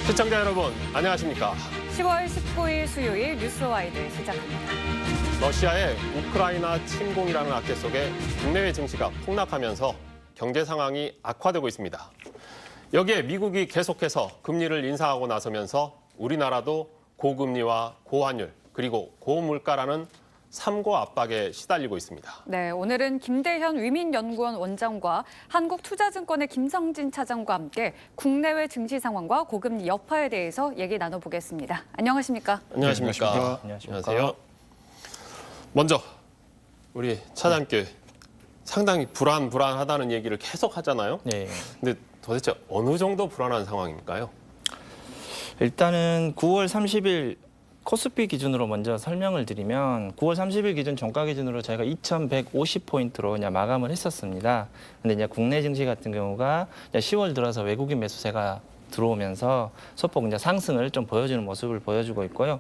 시청자 여러분, 안녕하십니까? 10월 19일 수요일 뉴스와이드 시작합니다. 러시아의 우크라이나 침공이라는 악재 속에 국내외 증시가 폭락하면서 경제 상황이 악화되고 있습니다. 여기에 미국이 계속해서 금리를 인상하고 나서면서 우리나라도 고금리와 고환율 그리고 고물가라는 삼고 압박에 시달리고 있습니다. 네, 오늘은 김대현 위민연구원 원장과 한국투자증권의 김성진 차장과 함께 국내외 증시 상황과 고금리 여파에 대해서 얘기 나눠보겠습니다. 안녕하십니까? 안녕하십니까? 안녕하세요. 먼저 우리 차장께 상당히 불안하다는 얘기를 계속 하잖아요. 네. 근데 도대체 어느 정도 불안한 상황일까요? 일단은 9월 30일 코스피 기준으로 먼저 설명을 드리면 9월 30일 기준 종가 기준으로 저희가 2,150포인트로 이제 마감을 했었습니다. 근데 이제 국내 증시 같은 경우가 이제 10월 들어서 외국인 매수세가 들어오면서 소폭 이제 상승을 좀 보여주는 모습을 보여주고 있고요.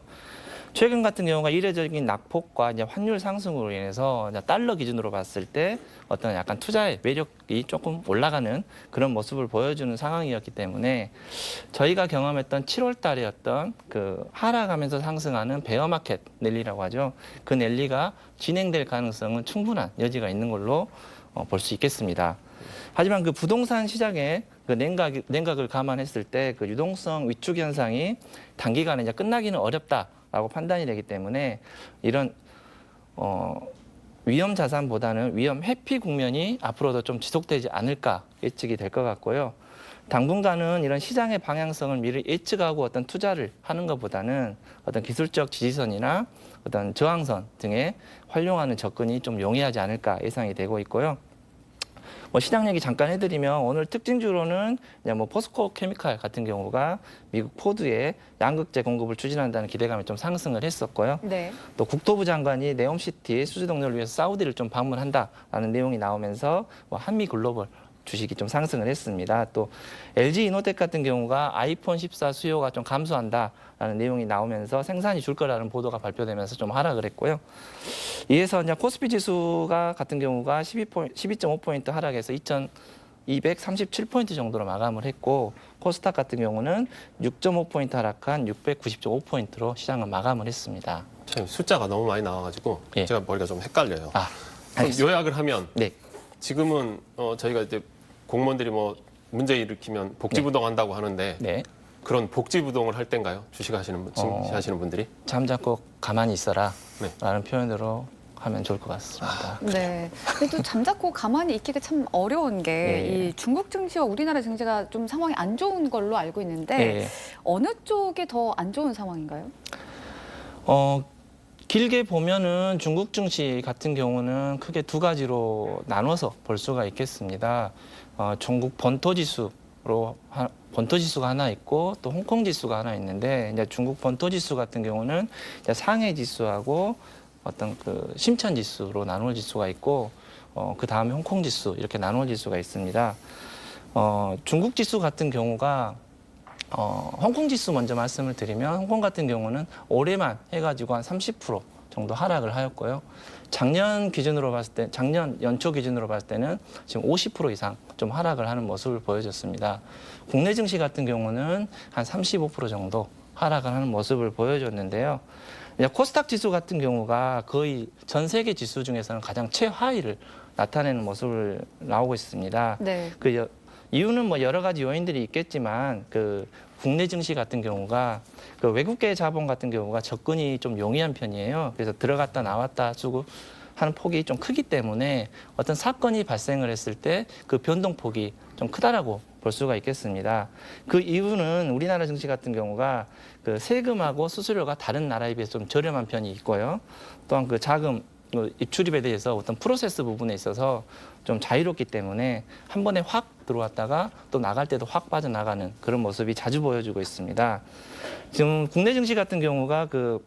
최근 같은 경우가 이례적인 낙폭과 이제 환율 상승으로 인해서 이제 달러 기준으로 봤을 때 어떤 약간 투자의 매력이 조금 올라가는 그런 모습을 보여주는 상황이었기 때문에 저희가 경험했던 7월 달이었던 그 하락하면서 상승하는 베어마켓 랠리라고 하죠. 그 랠리가 진행될 가능성은 충분한 여지가 있는 걸로 볼 수 있겠습니다. 하지만 그 부동산 시장의 그 냉각을 감안했을 때 그 유동성 위축 현상이 단기간에 이제 끝나기는 어렵다라고 판단이 되기 때문에 이런 위험 자산보다는 위험 회피 국면이 앞으로도 좀 지속되지 않을까 예측이 될 것 같고요. 당분간은 이런 시장의 방향성을 미리 예측하고 어떤 투자를 하는 것보다는 어떤 기술적 지지선이나 어떤 저항선 등에 활용하는 접근이 좀 용이하지 않을까 예상이 되고 있고요. 시장 얘기 잠깐 해드리면 오늘 특징주로는 그냥 포스코 케미칼 같은 경우가 미국 포드에 양극재 공급을 추진한다는 기대감이 좀 상승을 했었고요. 네. 또 국토부 장관이 네옴시티 수주 동료를 위해서 사우디를 좀 방문한다라는 내용이 나오면서 한미 글로벌 주식이 좀 상승을 했습니다. 또 LG 이노텍 같은 경우가 아이폰 14 수요가 좀 감소한다라는 내용이 나오면서 생산이 줄 거라는 보도가 발표되면서 좀 하락을 했고요. 이에서 이제 코스피 지수가 같은 경우가 12.5포인트 하락해서 2,237포인트 정도로 마감을 했고 코스닥 같은 경우는 6.5포인트 하락한 690.5포인트로 시장은 마감을 했습니다. 참 숫자가 너무 많이 나와가지고 예. 제가 머리가 좀 헷갈려요. 알겠습니다. 요약을 하면 네. 지금은 저희가 이제 공무원들이 문제 일으키면 복지부동 한다고 하는데 네. 그런 복지부동을 할 때인가요? 증시하시는 분들이? 잠자코 가만히 있어라 네. 라는 표현으로 하면 좋을 것 같습니다. 네. 근데 또 잠자코 가만히 있기가 참 어려운 게 네. 이 중국 증시와 우리나라 증시가 좀 상황이 안 좋은 걸로 알고 있는데 네. 어느 쪽이 더 안 좋은 상황인가요? 길게 보면은 중국 증시 같은 경우는 크게 두 가지로 나눠서 볼 수가 있겠습니다. 중국 번토지수가 하나 있고 또 홍콩 지수가 하나 있는데 이제 중국 번토지수 같은 경우는 이제 상해 지수하고 어떤 그 심천 지수로 나눌 지수가 있고 그 다음에 홍콩 지수 이렇게 나눌 지수가 있습니다. 중국 지수 같은 경우가 홍콩 지수 먼저 말씀을 드리면 홍콩 같은 경우는 올해만 해가지고 한 30% 정도 하락을 하였고요. 작년 기준으로 봤을 때, 작년 연초 기준으로 봤을 때는 지금 50% 이상 좀 하락을 하는 모습을 보여줬습니다. 국내 증시 같은 경우는 한 35% 정도 하락을 하는 모습을 보여줬는데요. 코스닥 지수 같은 경우가 거의 전 세계 지수 중에서는 가장 최하위를 나타내는 모습을 나오고 있습니다. 네. 그 이유는 여러 가지 요인들이 있겠지만 그 국내 증시 같은 경우가 그 외국계 자본 같은 경우가 접근이 좀 용이한 편이에요. 그래서 들어갔다 나왔다 주고 하는 폭이 좀 크기 때문에 어떤 사건이 발생을 했을 때 그 변동폭이 좀 크다라고 볼 수가 있겠습니다. 그 이유는 우리나라 증시 같은 경우가 그 세금하고 수수료가 다른 나라에 비해서 좀 저렴한 편이 있고요. 또한 그 자금 입출입에 대해서 어떤 프로세스 부분에 있어서 좀 자유롭기 때문에 한 번에 확 들어왔다가 또 나갈 때도 확 빠져나가는 그런 모습이 자주 보여주고 있습니다. 지금 국내 증시 같은 경우가 그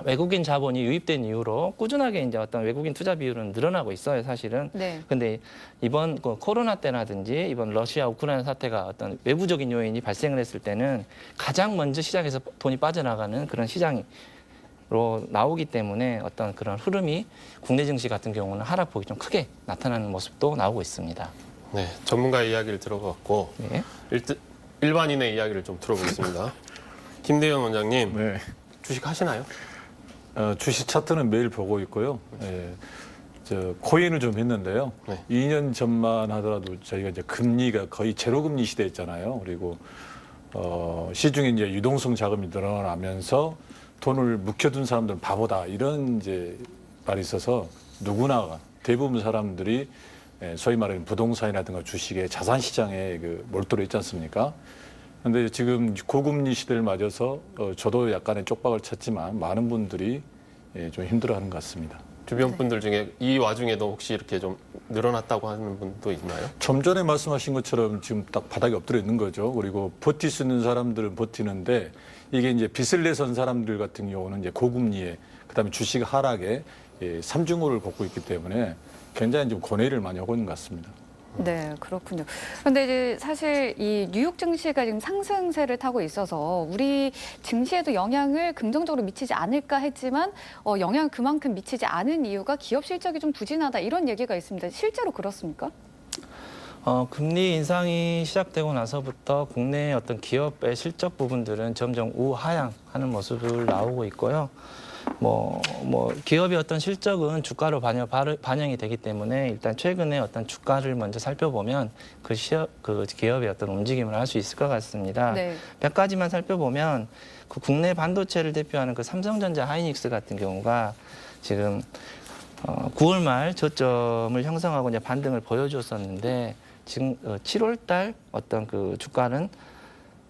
외국인 자본이 유입된 이후로 꾸준하게 이제 어떤 외국인 투자 비율은 늘어나고 있어요, 사실은. 네. 근데 이번 그 코로나 때라든지 이번 러시아 우크라이나 사태가 어떤 외부적인 요인이 발생을 했을 때는 가장 먼저 시장에서 돈이 빠져나가는 그런 시장이 로 나오기 때문에 어떤 그런 흐름이 국내 증시 같은 경우는 하락폭이 좀 크게 나타나는 모습도 나오고 있습니다. 네, 전문가의 이야기를 들어봤고 네. 일반인의 이야기를 좀 들어보겠습니다. 김대현 원장님, 네. 주식 하시나요? 주식 차트는 매일 보고 있고요. 예, 코인을 좀 했는데요. 네. 2년 전만 하더라도 저희가 이제 금리가 거의 제로 금리 시대였잖아요. 그리고 시중에 이제 유동성 자금이 늘어나면서 돈을 묵혀둔 사람들은 바보다 이런 이제 말이 있어서 누구나 대부분 사람들이 소위 말하는 부동산이라든가 주식의 자산 시장에 몰두를 했지 않습니까? 근데 지금 고금리 시대를 맞아서 저도 약간의 쪽박을 쳤지만 많은 분들이 좀 힘들어하는 것 같습니다. 주변 분들 중에 이 와중에도 혹시 이렇게 좀 늘어났다고 하는 분도 있나요? 좀 전에 말씀하신 것처럼 지금 딱 바닥에 엎드려 있는 거죠. 그리고 버틸 수 있는 사람들은 버티는데 이게 이제 빚을 내선 사람들 같은 경우는 이제 고금리에 그다음에 주식 하락에 삼중호를 겪고 있기 때문에 굉장히 좀 고뇌를 많이 하고 있는 것 같습니다. 네, 그렇군요. 그런데 이제 사실 이 뉴욕 증시가 지금 상승세를 타고 있어서 우리 증시에도 영향을 긍정적으로 미치지 않을까 했지만 영향을 그만큼 미치지 않은 이유가 기업 실적이 좀 부진하다 이런 얘기가 있습니다. 실제로 그렇습니까? 금리 인상이 시작되고 나서부터 국내의 어떤 기업의 실적 부분들은 점점 우하향하는 모습을 나오고 있고요. 기업의 어떤 실적은 주가로 반영이 되기 때문에 일단 최근에 어떤 주가를 먼저 살펴보면 그 기업의 어떤 움직임을 알 수 있을 것 같습니다. 네. 몇 가지만 살펴보면 그 국내 반도체를 대표하는 그 삼성전자 하이닉스 같은 경우가 지금 9월 말 저점을 형성하고 이제 반등을 보여줬었는데 지금 7월 달 어떤 그 주가는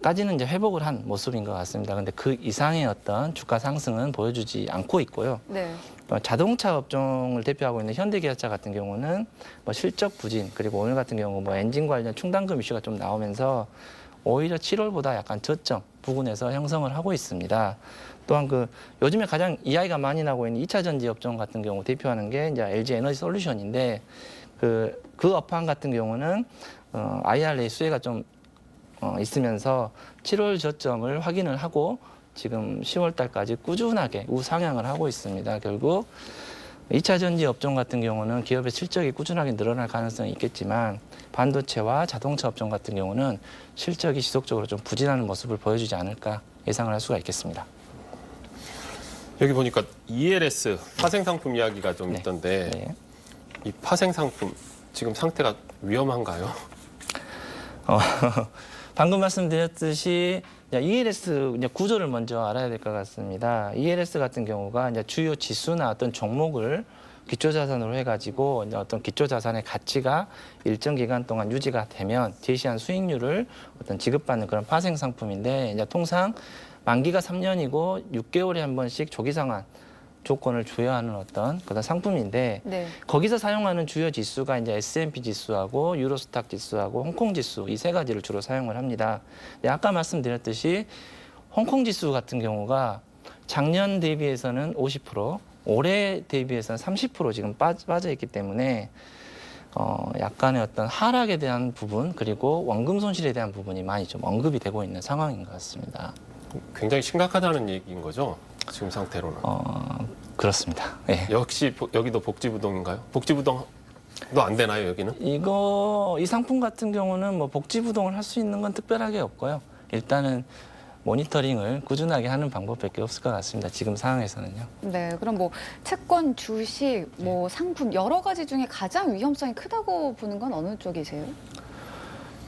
까지는 이제 회복을 한 모습인 것 같습니다. 근데 그 이상의 어떤 주가 상승은 보여주지 않고 있고요. 네. 자동차 업종을 대표하고 있는 현대기아차 같은 경우는 실적 부진 그리고 오늘 같은 경우 엔진 관련 충당금 이슈가 좀 나오면서 오히려 7월보다 약간 저점 부근에서 형성을 하고 있습니다. 또한 요즘에 가장 이야기가 많이 나고 있는 2차 전지 업종 같은 경우 대표하는 게 이제 LG 에너지 솔루션인데 그 업황 같은 경우는 IRA 수혜가 좀 있으면서 7월 저점을 확인을 하고 지금 10월 달까지 꾸준하게 우상향을 하고 있습니다. 결국 2차 전지 업종 같은 경우는 기업의 실적이 꾸준하게 늘어날 가능성이 있겠지만 반도체와 자동차 업종 같은 경우는 실적이 지속적으로 좀 부진하는 모습을 보여주지 않을까 예상을 할 수가 있겠습니다. 여기 보니까 ELS 파생 상품 이야기가 좀 네. 있던데 네. 이 파생 상품 지금 상태가 위험한가요? 방금 말씀드렸듯이 ELS 구조를 먼저 알아야 될 것 같습니다. ELS 같은 경우가 이제 주요 지수나 어떤 종목을 기초자산으로 해가지고 이제 어떤 기초자산의 가치가 일정 기간 동안 유지가 되면 제시한 수익률을 어떤 지급받는 그런 파생 상품인데 이제 통상 만기가 3년이고 6개월에 한 번씩 조기 상환 조건을 부여하는 어떤 그런 상품인데 네. 거기서 사용하는 주요 지수가 이제 S&P 지수하고 유로스탁 지수하고 홍콩 지수 이 세 가지를 주로 사용을 합니다. 아까 말씀드렸듯이 홍콩 지수 같은 경우가 작년 대비해서는 50%, 올해 대비해서는 30% 지금 빠져 있기 때문에 약간의 어떤 하락에 대한 부분 그리고 원금 손실에 대한 부분이 많이 좀 언급이 되고 있는 상황인 것 같습니다. 굉장히 심각하다는 얘기인 거죠? 지금 상태로는. 그렇습니다. 네. 역시 여기도 복지부동인가요? 복지부동도 안 되나요, 여기는? 이 상품 같은 경우는 복지부동을 할 수 있는 건 특별하게 없고요. 일단은 모니터링을 꾸준하게 하는 방법밖에 없을 것 같습니다. 지금 상황에서는요. 네. 그럼 채권, 주식, 상품 여러 가지 중에 가장 위험성이 크다고 보는 건 어느 쪽이세요?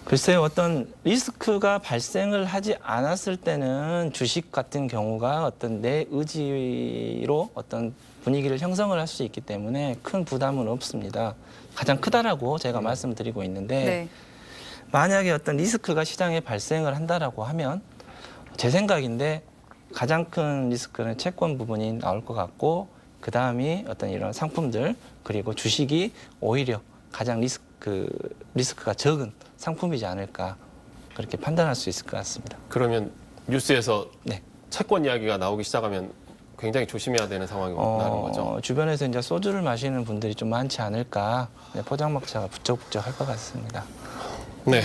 글쎄요, 어떤 리스크가 발생을 하지 않았을 때는 주식 같은 경우가 어떤 내 의지로 어떤 분위기를 형성을 할 수 있기 때문에 큰 부담은 없습니다. 가장 크다라고 제가 말씀드리고 있는데 네. 만약에 어떤 리스크가 시장에 발생을 한다라고 하면 제 생각인데 가장 큰 리스크는 채권 부분이 나올 것 같고 그 다음이 어떤 이런 상품들 그리고 주식이 오히려 가장 리스크가 적은 상품이지 않을까 그렇게 판단할 수 있을 것 같습니다. 그러면 뉴스에서 네. 채권 이야기가 나오기 시작하면 굉장히 조심해야 되는 상황이 나는 거죠? 주변에서 이제 소주를 마시는 분들이 좀 많지 않을까 포장마차가 부쩍부쩍 할 것 같습니다. 네.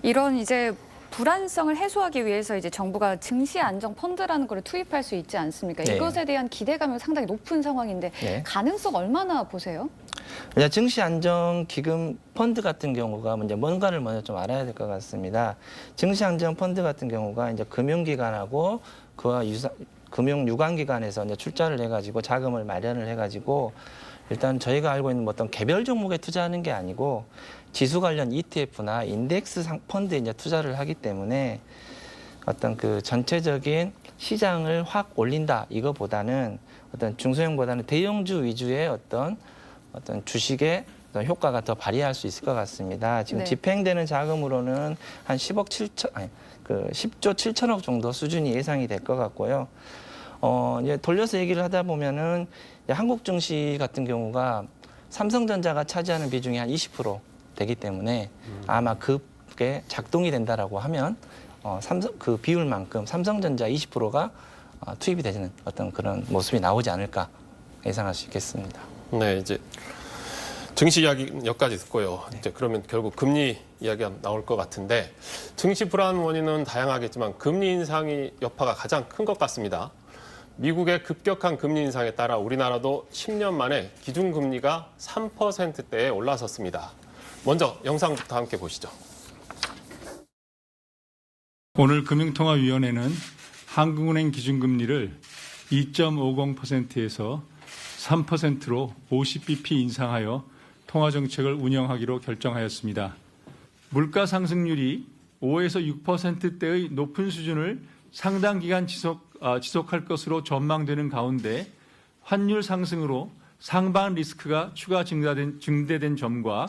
이런 이제 불안성을 해소하기 위해서 이제 정부가 증시 안정 펀드라는 걸 투입할 수 있지 않습니까? 네. 이것에 대한 기대감이 상당히 높은 상황인데 네. 가능성 얼마나 보세요? 증시 안정 기금 펀드 같은 경우가 이제 뭔가를 먼저 좀 알아야 될 것 같습니다. 증시 안정 펀드 같은 경우가 이제 금융기관하고 그와 금융 유관기관에서 이제 출자를 해가지고 자금을 마련을 해가지고 일단 저희가 알고 있는 어떤 개별 종목에 투자하는 게 아니고 지수 관련 ETF나 인덱스 펀드에 이제 투자를 하기 때문에 어떤 그 전체적인 시장을 확 올린다 이거보다는 어떤 중소형보다는 대형주 위주의 어떤 주식의 어떤 효과가 더 발휘할 수 있을 것 같습니다. 지금 네. 집행되는 자금으로는 한 10조 7천억 정도 수준이 예상이 될 것 같고요. 이제 돌려서 얘기를 하다 보면은 한국 증시 같은 경우가 삼성전자가 차지하는 비중이 한 20% 되기 때문에 아마 그게 작동이 된다라고 하면 그 비율만큼 삼성전자 20%가 투입이 되는 어떤 그런 모습이 나오지 않을까 예상할 수 있겠습니다. 네, 이제 증시 이야기 여기까지 듣고요. 이제 그러면 결국 금리 이야기가 나올 것 같은데 증시 불안 원인은 다양하겠지만 금리 인상이 여파가 가장 큰 것 같습니다. 미국의 급격한 금리 인상에 따라 우리나라도 10년 만에 기준금리가 3%대에 올라섰습니다. 먼저 영상부터 함께 보시죠. 오늘 금융통화위원회는 한국은행 기준금리를 2.50%에서 3%로 50bp 인상하여 통화정책을 운영하기로 결정하였습니다. 물가 상승률이 5에서 6%대의 높은 수준을 상당 기간 지속할 것으로 전망되는 가운데 환율 상승으로 상반 리스크가 추가 증대된 점과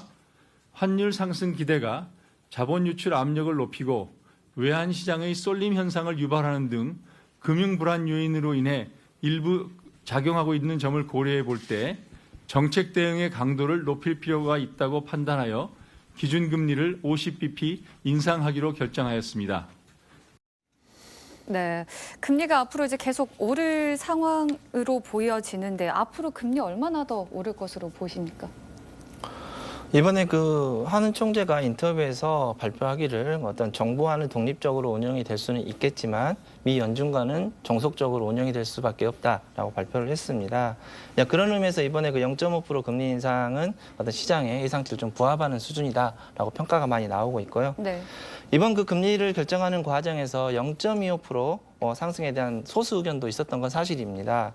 환율 상승 기대가 자본 유출 압력을 높이고 외환 시장의 쏠림 현상을 유발하는 등 금융 불안 요인으로 인해 일부 작용하고 있는 점을 고려해 볼 때 정책 대응의 강도를 높일 필요가 있다고 판단하여 기준금리를 50bp 인상하기로 결정하였습니다. 네, 금리가 앞으로 이제 계속 오를 상황으로 보여지는데 앞으로 금리 얼마나 더 오를 것으로 보십니까? 이번에 그 한은 총재가 인터뷰에서 발표하기를 어떤 정부와는 독립적으로 운영이 될 수는 있겠지만 미 연준과는 종속적으로 운영이 될 수밖에 없다라고 발표를 했습니다. 그런 의미에서 이번에 그 0.5% 금리 인상은 어떤 시장의 예상치를 좀 부합하는 수준이다라고 평가가 많이 나오고 있고요. 네. 이번 그 금리를 결정하는 과정에서 0.25% 상승에 대한 소수 의견도 있었던 건 사실입니다.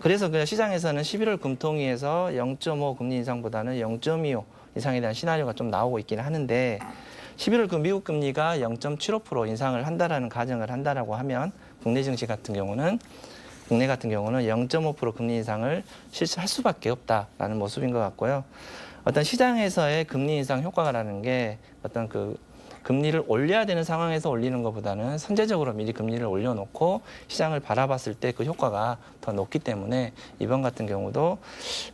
그래서 그 시장에서는 11월 금통위에서 0.5 금리 인상보다는 0.25 인상에 대한 시나리오가 좀 나오고 있기는 하는데 11월 그 미국 금리가 0.75% 인상을 한다라는 가정을 한다라고 하면 국내 증시 같은 경우는 0.5% 금리 인상을 실시할 수밖에 없다라는 모습인 것 같고요. 어떤 시장에서의 금리 인상 효과라는 게 어떤 그 금리를 올려야 되는 상황에서 올리는 것보다는 선제적으로 미리 금리를 올려놓고 시장을 바라봤을 때 그 효과가 더 높기 때문에 이번 같은 경우도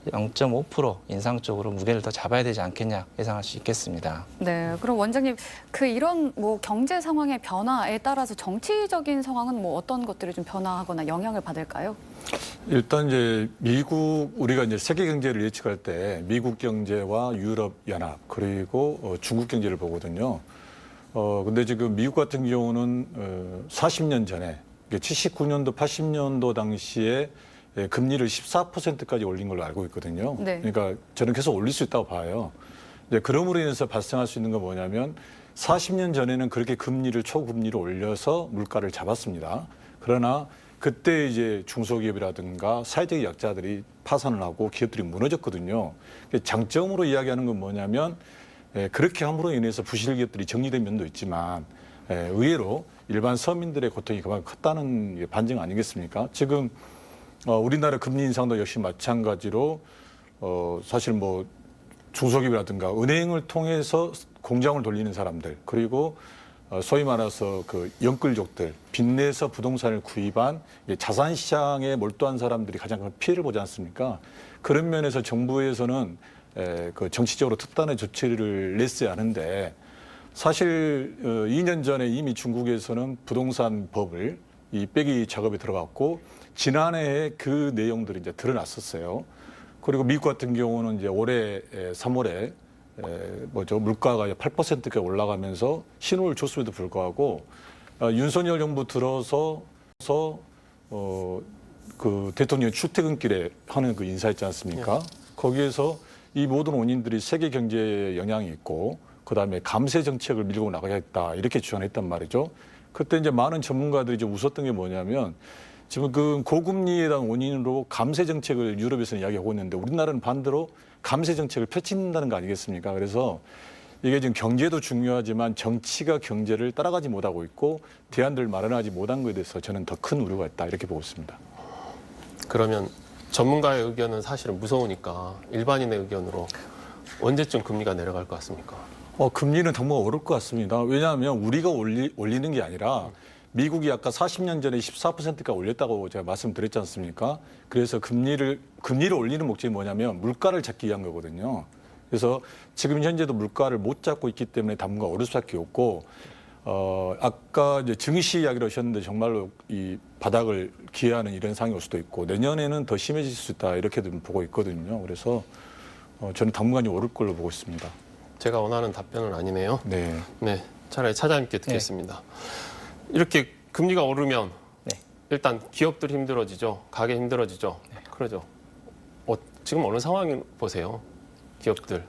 0.5% 인상 쪽으로 무게를 더 잡아야 되지 않겠냐 예상할 수 있겠습니다. 네, 그럼 원장님 이런 경제 상황의 변화에 따라서 정치적인 상황은 어떤 것들이 좀 변화하거나 영향을 받을까요? 일단 이제 우리가 이제 세계 경제를 예측할 때 미국 경제와 유럽 연합 그리고 중국 경제를 보거든요. 근데 지금 미국 같은 경우는 40년 전에 79년도, 80년도 당시에 금리를 14%까지 올린 걸로 알고 있거든요. 네. 그러니까 저는 계속 올릴 수 있다고 봐요. 이제 그럼으로 인해서 발생할 수 있는 건 뭐냐면 40년 전에는 그렇게 초금리를 올려서 물가를 잡았습니다. 그러나 그때 이제 중소기업이라든가 사회적 약자들이 파산을 하고 기업들이 무너졌거든요. 장점으로 이야기하는 건 뭐냐면 그렇게 함으로 인해서 부실 기업들이 정리된 면도 있지만 의외로 일반 서민들의 고통이 그만큼 컸다는 반증 아니겠습니까? 지금 우리나라 금리 인상도 역시 마찬가지로 사실 중소기업이라든가 은행을 통해서 공장을 돌리는 사람들 그리고 소위 말해서 그 영끌족들 빚내서 부동산을 구입한 자산 시장에 몰두한 사람들이 가장 큰 피해를 보지 않습니까? 그런 면에서 정부에서는 그 정치적으로 특단의 조치를 냈어야 하는데 사실 2년 전에 이미 중국에서는 부동산 법을 빼기 작업에 들어갔고 지난해에 그 내용들이 이제 드러났었어요. 그리고 미국 같은 경우는 이제 올해 3월에 물가가 8%가 올라가면서 신호를 줬음에도 불구하고 윤석열 정부 들어서 그 대통령 출퇴근길에 하는 그 인사했지 않습니까? 거기에서 이 모든 원인들이 세계 경제에 영향이 있고 그다음에 감세 정책을 밀고 나가겠다 이렇게 주장했단 말이죠. 그때 이제 많은 전문가들이 좀 웃었던 게 뭐냐면 지금 그 고금리에 대한 원인으로 감세 정책을 유럽에서는 이야기하고 있는데 우리나라는 반대로 감세 정책을 펼친다는 거 아니겠습니까? 그래서 이게 지금 경제도 중요하지만 정치가 경제를 따라가지 못하고 있고 대안들을 마련하지 못한 것에 대해서 저는 더 큰 우려가 있다 이렇게 보고 있습니다. 그러면 전문가의 의견은 사실은 무서우니까 일반인의 의견으로 언제쯤 금리가 내려갈 것 같습니까? 금리는 당분간 오를 것 같습니다. 왜냐하면 우리가 올리는 게 아니라 미국이 아까 40년 전에 14%가 올렸다고 제가 말씀드렸지 않습니까? 그래서 금리를 올리는 목적이 뭐냐면 물가를 잡기 위한 거거든요. 그래서 지금 현재도 물가를 못 잡고 있기 때문에 당분간 오를 수밖에 없고 아까 이제 증시 이야기를 하셨는데 정말로 이 바닥을 기회하는 이런 상황이 올 수도 있고 내년에는 더 심해질 수 있다 이렇게도 보고 있거든요. 그래서 저는 당분간이 오를 걸로 보고 있습니다. 제가 원하는 답변은 아니네요. 네. 네, 차라리 차장님께 듣겠습니다. 이렇게 금리가 오르면 네. 일단 기업들 힘들어지죠. 가게 힘들어지죠. 그러죠. 지금 어느 상황을 보세요? 기업들.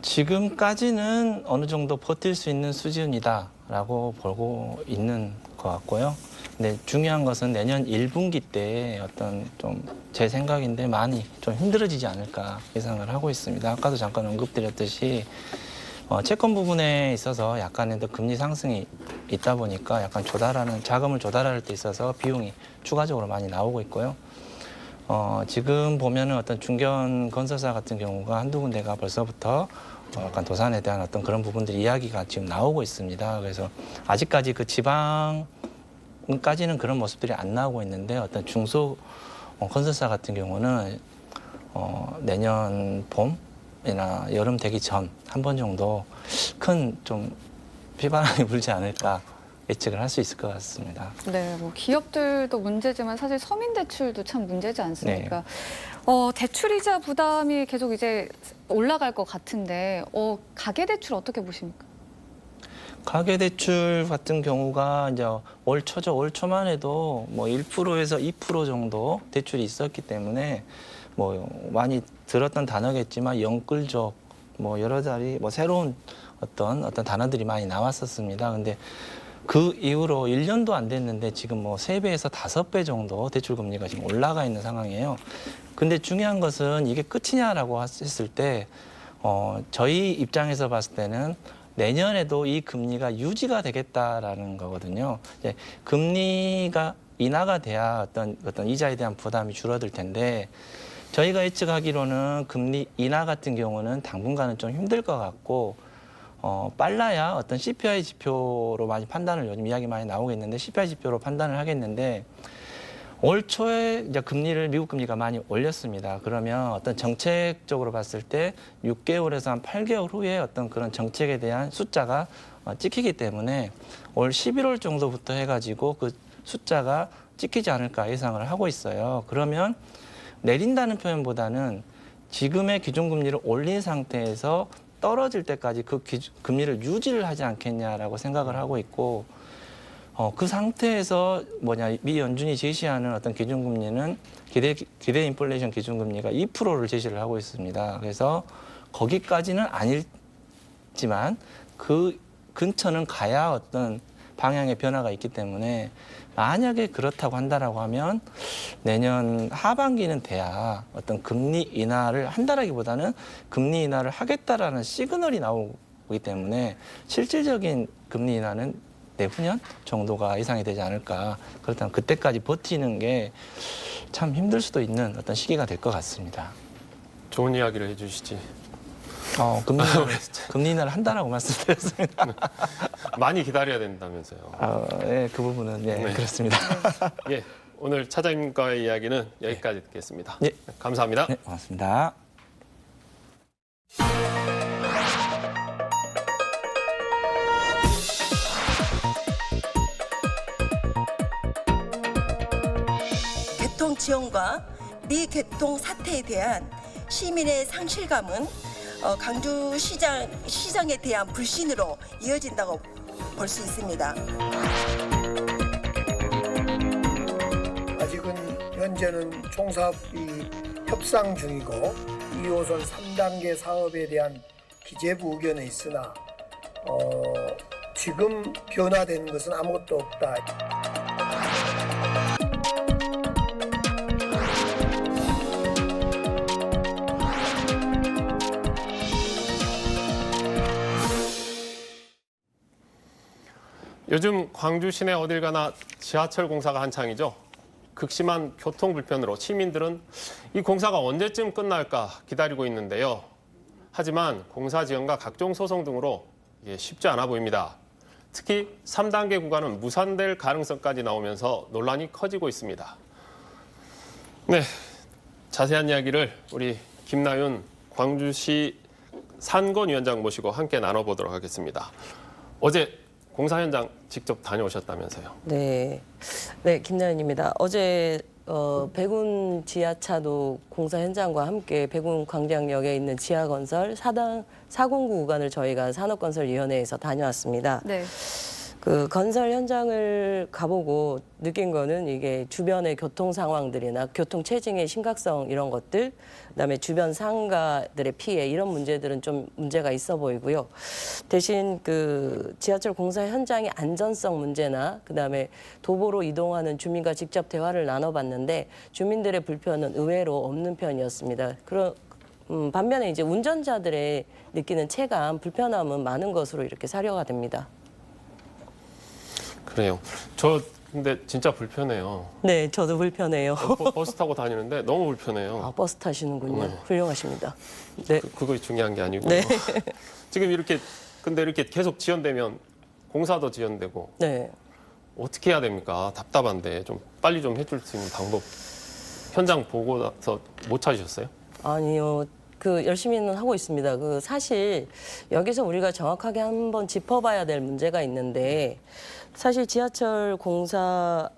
지금까지는 어느 정도 버틸 수 있는 수준이다라고 보고 있는 것 같고요. 근데 중요한 것은 내년 1분기 때 어떤 좀 제 생각인데 많이 좀 힘들어지지 않을까 예상을 하고 있습니다. 아까도 잠깐 언급드렸듯이 채권 부분에 있어서 약간의 더 금리 상승이 있다 보니까 약간 자금을 조달할 때 있어서 비용이 추가적으로 많이 나오고 있고요. 지금 보면은 어떤 중견 건설사 같은 경우가 한두 군데가 벌써부터 약간 도산에 대한 어떤 그런 부분들이 이야기가 지금 나오고 있습니다. 그래서 아직까지 그 지방까지는 그런 모습들이 안 나오고 있는데 어떤 중소 건설사 같은 경우는 내년 봄이나 여름 되기 전 한 번 정도 큰 좀 비바람이 불지 않을까 예측을 할 수 있을 것 같습니다. 네, 뭐 기업들도 문제지만 사실 서민 대출도 참 문제지 않습니까? 대출이자 부담이 계속 이제 올라갈 것 같은데 가계 대출 어떻게 보십니까? 가계대출 같은 경우가 이제 올 초만 해도 뭐 1%에서 2% 정도 대출이 있었기 때문에 뭐 많이 들었던 단어겠지만 영끌족 뭐 여러 자리 뭐 새로운 어떤 단어들이 많이 나왔었습니다. 근데 그 이후로 1년도 안 됐는데 지금 뭐 3배에서 5배 정도 대출 금리가 지금 올라가 있는 상황이에요. 근데 중요한 것은 이게 끝이냐라고 했을 때 저희 입장에서 봤을 때는 내년에도 이 금리가 유지가 되겠다라는 거거든요. 이제 금리가 인하가 돼야 어떤 이자에 대한 부담이 줄어들 텐데 저희가 예측하기로는 금리 인하 같은 경우는 당분간은 좀 힘들 것 같고 빨라야 어떤 CPI 지표로 많이 판단을 요즘 이야기 많이 나오고 있는데 CPI 지표로 판단을 하겠는데 올 초에 이제 미국 금리가 많이 올렸습니다. 그러면 어떤 정책적으로 봤을 때 6개월에서 한 8개월 후에 어떤 그런 정책에 대한 숫자가 찍히기 때문에 올 11월 정도부터 해가지고 그 숫자가 찍히지 않을까 예상을 하고 있어요. 그러면 내린다는 표현보다는 지금의 기준금리를 올린 상태에서 떨어질 때까지 그 금리를 유지를 하지 않겠냐라고 생각을 하고 있고 그 상태에서 미 연준이 제시하는 어떤 기준금리는 기대 인플레이션 기준금리가 2%를 제시를 하고 있습니다. 그래서 거기까지는 아니지만 그 근처는 가야 어떤 방향의 변화가 있기 때문에 만약에 그렇다고 한다라고 하면 내년 하반기는 돼야 어떤 금리 인하를 한다라기보다는 금리 인하를 하겠다라는 시그널이 나오기 때문에 실질적인 금리 인하는 내후년 정도가 예상이 되지 않을까. 그렇다면 그때까지 버티는 게 참 힘들 수도 있는 어떤 시기가 될 것 같습니다. 좋은 이야기를 해주시지. 금리 인하를 한다라고 말씀드렸습니다. 많이 기다려야 된다면서요. 네, 그 부분은 네. 그렇습니다. 예, 오늘 차장님과의 이야기는 여기까지 듣겠습니다. 네. 감사합니다. 네, 고맙습니다. 개통 지원과 미개통 사태에 대한 시민의 상실감은 광주 시정에 대한 불신으로 이어진다고 볼 수 있습니다. 아직은 현재는 총사업이 협상 중이고 2호선 3단계 사업에 대한 기재부 의견은 있으나 지금 변화되는 것은 아무것도 없다. 요즘 광주 시내 어딜 가나 지하철 공사가 한창이죠. 극심한 교통 불편으로 시민들은 이 공사가 언제쯤 끝날까 기다리고 있는데요. 하지만 공사 지연과 각종 소송 등으로 이게 쉽지 않아 보입니다. 특히 3단계 구간은 무산될 가능성까지 나오면서 논란이 커지고 있습니다. 네, 자세한 이야기를 우리 김나윤 광주시 산권위원장 모시고 함께 나눠보도록 하겠습니다. 어제 공사 현장 직접 다녀오셨다면서요? 네, 김나연입니다. 어제 백운 지하차도 공사 현장과 함께 백운 광장역에 있는 지하건설 4공구 구간을 저희가 산업건설위원회에서 다녀왔습니다. 네. 그 건설 현장을 가보고 느낀 거는 이게 주변의 교통 상황들이나 교통 체증의 심각성 이런 것들, 그다음에 주변 상가들의 피해 이런 문제들은 좀 문제가 있어 보이고요. 대신 그 지하철 공사 현장의 안전성 문제나 그다음에 도보로 이동하는 주민과 직접 대화를 나눠봤는데 주민들의 불편은 의외로 없는 편이었습니다. 반면에 이제 운전자들의 느끼는 체감, 불편함은 많은 것으로 이렇게 사료가 됩니다. 그래요. 저 근데 진짜 불편해요. 네, 저도 불편해요. 버스 타고 다니는데 너무 불편해요. 아, 버스 타시는군요. 네. 훌륭하십니다. 네. 그거 중요한 게 아니고. 네. 지금 근데 이렇게 계속 지연되면 공사도 지연되고 네. 어떻게 해야 됩니까? 답답한데 좀 빨리 좀 해줄 수 있는 방법. 현장 보고 나서 못 찾으셨어요? 아니요. 열심히는 하고 있습니다. 사실 여기서 우리가 정확하게 한번 짚어봐야 될 문제가 있는데 사실 지하철 공사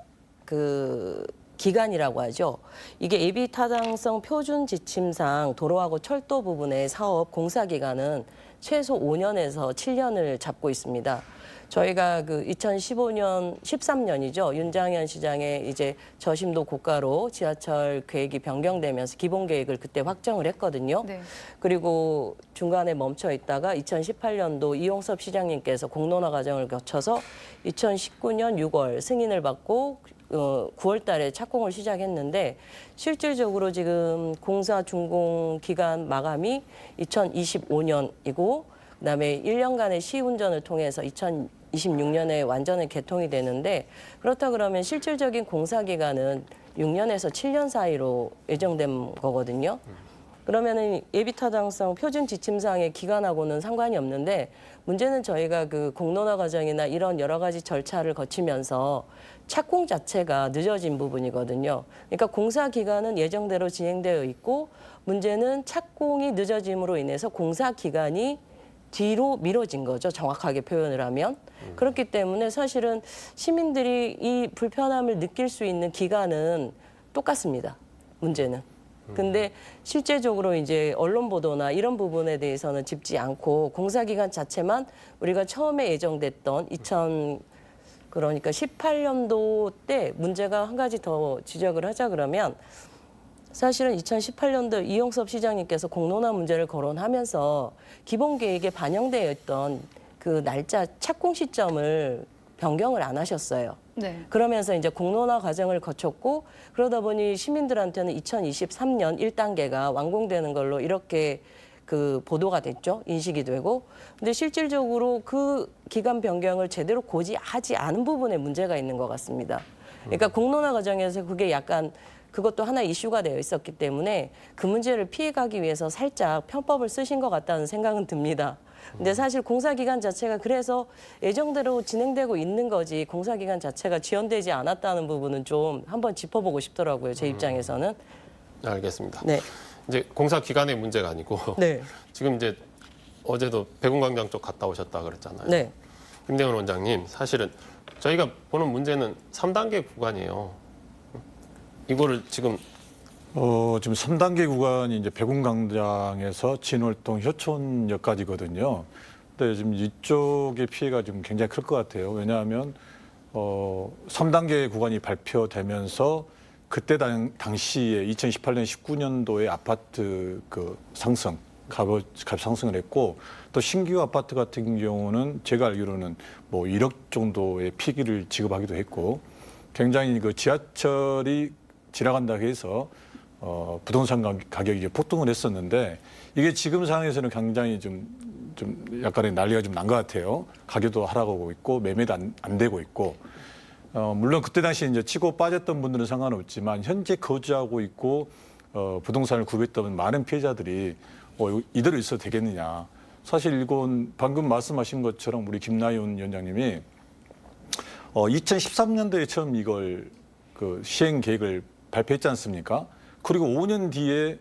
기간이라고 하죠. 이게 예비 타당성 표준 지침상 도로하고 철도 부분의 사업 공사 기간은 최소 5년에서 7년을 잡고 있습니다. 저희가 2015년, 13년이죠. 윤장현 시장의 이제 저심도 고가로 지하철 계획이 변경되면서 기본 계획을 그때 확정을 했거든요. 네. 그리고 중간에 멈춰 있다가 2018년도 이용섭 시장님께서 공론화 과정을 거쳐서 2019년 6월 승인을 받고 9월 달에 착공을 시작했는데 실질적으로 지금 공사 준공 기간 마감이 2025년이고 그다음에 1년간의 시운전을 통해서 2026년에 완전히 개통이 되는데 그렇다 그러면 실질적인 공사 기간은 6년에서 7년 사이로 예정된 거거든요. 그러면은 예비타당성 표준 지침상의 기간하고는 상관이 없는데 문제는 저희가 공론화 과정이나 이런 여러 가지 절차를 거치면서 착공 자체가 늦어진 부분이거든요. 그러니까 공사 기간은 예정대로 진행되어 있고 문제는 착공이 늦어짐으로 인해서 공사 기간이 뒤로 미뤄진 거죠. 정확하게 표현을 하면. 그렇기 때문에 사실은 시민들이 이 불편함을 느낄 수 있는 기간은 똑같습니다. 문제는. 근데 실제적으로 이제 언론 보도나 이런 부분에 대해서는 짚지 않고 공사 기간 자체만 우리가 처음에 예정됐던 그러니까 18년도 때 문제가 한 가지 더 지적을 하자 그러면 사실은 2018년도 이용섭 시장님께서 공론화 문제를 거론하면서 기본 계획에 반영되어 있던 날짜 착공 시점을 변경을 안 하셨어요. 네. 그러면서 이제 공론화 과정을 거쳤고 그러다 보니 시민들한테는 2023년 1단계가 완공되는 걸로 이렇게 보도가 됐죠. 인식이 되고. 근데 실질적으로 그 기간 변경을 제대로 고지하지 않은 부분에 문제가 있는 것 같습니다. 그러니까 공론화 과정에서 그게 약간 그것도 하나의 이슈가 되어 있었기 때문에 그 문제를 피해가기 위해서 살짝 편법을 쓰신 것 같다는 생각은 듭니다. 근데 사실 공사기간 자체가 그래서 예정대로 진행되고 있는 거지 공사기간 자체가 지연되지 않았다는 부분은 좀 한번 짚어보고 싶더라고요. 제 입장에서는. 알겠습니다. 네. 이제 공사 기간의 문제가 아니고 네. 지금 이제 어제도 백운광장 쪽 갔다 오셨다 그랬잖아요. 네. 김대원 원장님, 사실은 저희가 보는 문제는 3단계 구간이에요. 이거를 지금 지금 3단계 구간이 이제 백운광장에서 진월동 효촌역까지거든요. 근데 지금 이쪽의 피해가 좀 굉장히 클 것 같아요. 왜냐하면 3단계 구간이 발표되면서 그때 당시에 2018년, 19년도에 아파트 그 상승, 값 상승을 했고 또 신규 아파트 같은 경우는 제가 알기로는 뭐 1억 정도의 피기를 지급하기도 했고 굉장히 그 지하철이 지나간다고 해서 부동산 가격이 이제 폭등을 했었는데 이게 지금 상황에서는 굉장히 좀 약간의 난리가 좀 난 것 같아요. 가격도 하락하고 있고 매매도 안 되고 있고 물론 그때 당시 이제 치고 빠졌던 분들은 상관없지만 현재 거주하고 있고 부동산을 구입했던 많은 피해자들이 이대로 있어도 되겠느냐. 사실 이건 방금 말씀하신 것처럼 우리 김나윤 위원장님이 2013년도에 처음 이걸 그 시행 계획을 발표했지 않습니까? 그리고 5년 뒤에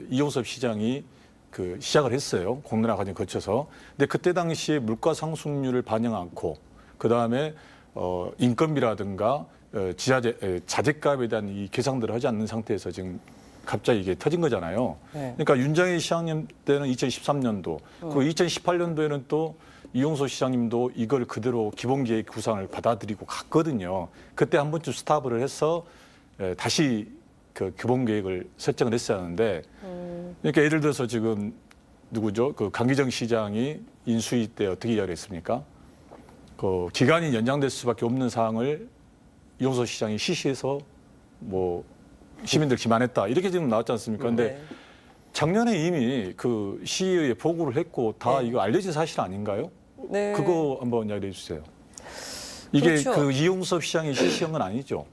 이용섭 시장이 그 시작을 했어요. 공론화 과정 거쳐서. 근데 그때 당시에 물가 상승률을 반영 않고 그 다음에 인건비라든가 자재값에 대한 이 계상들을 하지 않는 상태에서 지금 갑자기 이게 터진 거잖아요. 네. 그러니까 윤장희 시장님 때는 2013년도, 그리고 2018년도에는 또 이용섭 시장님도 이걸 그대로 기본계획 구상을 받아들이고 갔거든요. 그때 한 번쯤 스탑을 해서 다시 그 기본계획을 설정을 했어야 하는데, 그러니까 예를 들어서 지금 누구죠? 그 강기정 시장이 인수위 때 어떻게 이야기를 했습니까? 그 기간이 연장될 수밖에 없는 사항을 이용섭 시장이 시시해서 뭐 시민들 기만했다 이렇게 지금 나왔지 않습니까? 근데 네. 작년에 이미 그 시의회에 보고를 했고 다 이거 알려진 사실 아닌가요? 네. 그거 한번 이야기해 주세요. 이게 그렇죠. 그 이용섭 시장이 시시한 건 아니죠?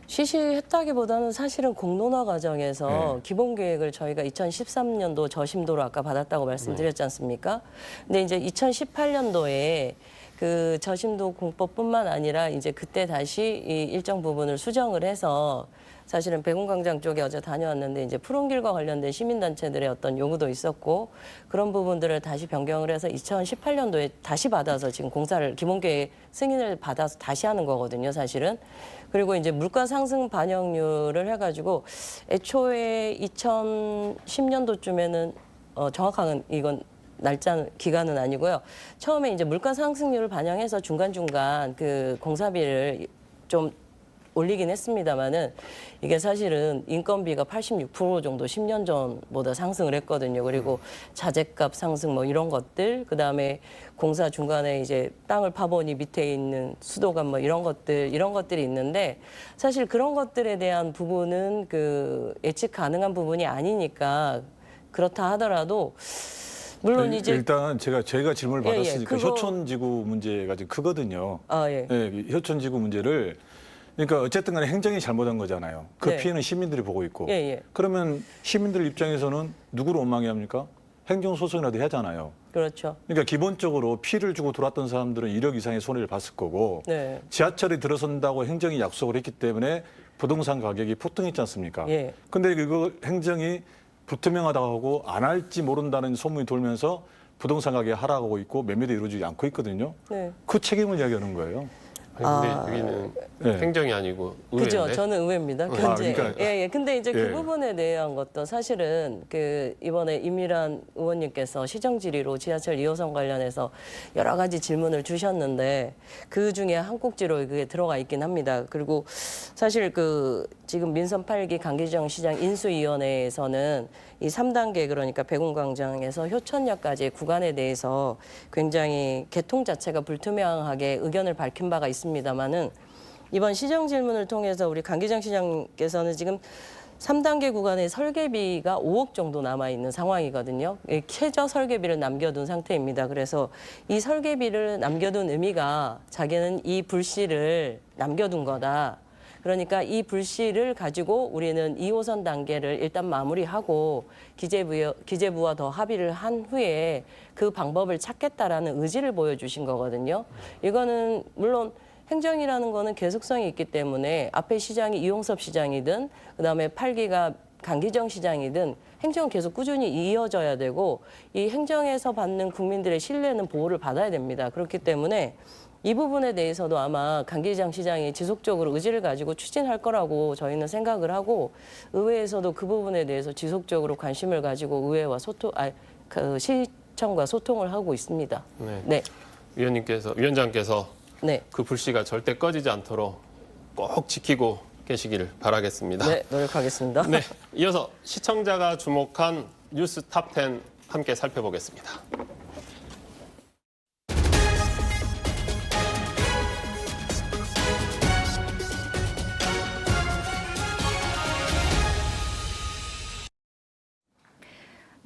시시했다기보다는 사실은 공론화 과정에서 네. 기본 계획을 저희가 2013년도 저심도로 아까 받았다고 말씀드렸지 않습니까? 근데 이제 2018년도에 그 저심도 공법뿐만 아니라 이제 그때 다시 이 일정 부분을 수정을 해서 사실은 백운광장 쪽에 어제 다녀왔는데 이제 푸른길과 관련된 시민단체들의 어떤 요구도 있었고 그런 부분들을 다시 변경을 해서 2018년도에 다시 받아서 지금 공사를 기본계획 승인을 받아서 다시 하는 거거든요, 사실은. 그리고 이제 물가 상승 반영률을 해가지고 애초에 2010년도쯤에는 정확한 이건 날짜 기간은 아니고요. 처음에 이제 물가 상승률을 반영해서 중간중간 그 공사비를 좀 올리긴 했습니다만은 이게 사실은 인건비가 86% 정도 10년 전보다 상승을 했거든요. 그리고 자재값 상승 뭐 이런 것들, 그 다음에 공사 중간에 이제 땅을 파보니 밑에 있는 수도관 뭐 이런 것들이 있는데 사실 그런 것들에 대한 부분은 그 예측 가능한 부분이 아니니까 그렇다 하더라도 물론 이제 일단 제가 질문을 예, 예, 받았으니까 그거- 효촌지구 문제가 지금 크거든요. 아 예. 네, 효촌지구 문제를 그러니까 어쨌든 간에 행정이 잘못한 거잖아요. 그 네. 피해는 시민들이 보고 있고. 예, 예. 그러면 시민들 입장에서는 누구를 원망해야 합니까? 행정소송이라도 하잖아요. 그렇죠. 그러니까 기본적으로 피를 주고 돌았던 사람들은 1억 이상의 손해를 봤을 거고 네. 지하철이 들어선다고 행정이 약속을 했기 때문에 부동산 가격이 폭등했지 않습니까? 예. 근데 그거 행정이 불투명하다고 하고 안 할지 모른다는 소문이 돌면서 부동산 가격이 하락하고 있고 매매도 이루어지지 않고 있거든요. 네. 그 책임을 이야기하는 거예요. 아니, 아. 근데 여기는 네. 행정이 아니고 의회인데. 그죠. 저는 의회입니다. 아, 현재. 그러니까- 예, 예. 근데 이제 예. 그 부분에 대한 것도 사실은 그 이번에 임일환 의원님께서 시정 질의로 지하철 2호선 관련해서 여러 가지 질문을 주셨는데 그 중에 한 꼭지로 그게 들어가 있긴 합니다. 그리고 사실 그 지금 민선 8기 강기정 시장 인수위원회에서는 이 3단계 그러니까 백운광장에서 효천역까지의 구간에 대해서 굉장히 개통 자체가 불투명하게 의견을 밝힌 바가 있습니다만은 이번 시정 질문을 통해서 우리 강기정 시장께서는 지금 3단계 구간의 설계비가 5억 정도 남아 있는 상황이거든요. 최저 설계비를 남겨둔 상태입니다. 그래서 이 설계비를 남겨둔 의미가 자기는 이 불씨를 남겨둔 거다. 그러니까 이 불씨를 가지고 우리는 2호선 단계를 일단 마무리하고 기재부와 더 합의를 한 후에 그 방법을 찾겠다라는 의지를 보여주신 거거든요. 이거는 물론 행정이라는 거는 계속성이 있기 때문에 앞에 시장이 이용섭 시장이든 그다음에 8기가 강기정 시장이든 행정은 계속 꾸준히 이어져야 되고 이 행정에서 받는 국민들의 신뢰는 보호를 받아야 됩니다. 그렇기 때문에 이 부분에 대해서도 아마 강기장 시장이 지속적으로 의지를 가지고 추진할 거라고 저희는 생각을 하고 의회에서도 그 부분에 대해서 지속적으로 관심을 가지고 의회와 시청과 소통을 하고 있습니다. 네. 네. 위원장께서 네. 그 불씨가 절대 꺼지지 않도록 꼭 지키고 계시기를 바라겠습니다. 네, 노력하겠습니다. 네, 이어서 시청자가 주목한 뉴스 탑10 함께 살펴보겠습니다.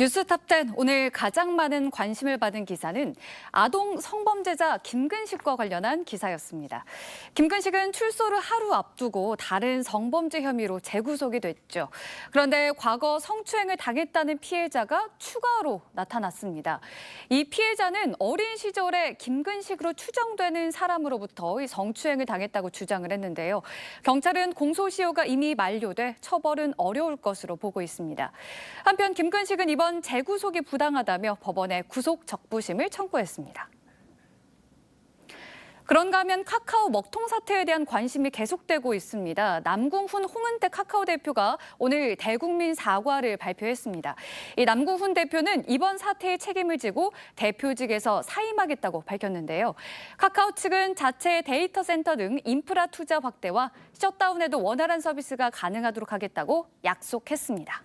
뉴스탑10 오늘 가장 많은 관심을 받은 기사는 아동 성범죄자 김근식과 관련한 기사였습니다. 김근식은 출소를 하루 앞두고 다른 성범죄 혐의로 재구속이 됐죠. 그런데 과거 성추행을 당했다는 피해자가 추가로 나타났습니다. 이 피해자는 어린 시절에 김근식으로 추정되는 사람으로부터 이 성추행을 당했다고 주장을 했는데요. 경찰은 공소시효가 이미 만료돼 처벌은 어려울 것으로 보고 있습니다. 한편 김근식은 이번 재구속이 부당하다며 법원에 구속 적부심을 청구했습니다. 그런가 하면 카카오 먹통 사태에 대한 관심이 계속되고 있습니다. 남궁훈 홍은태 카카오 대표가 오늘 대국민 사과를 발표했습니다. 이 남궁훈 대표는 이번 사태의 책임을 지고 대표직에서 사임하겠다고 밝혔는데요. 카카오 측은 자체 데이터 센터 등 인프라 투자 확대와 셧다운에도 원활한 서비스가 가능하도록 하겠다고 약속했습니다.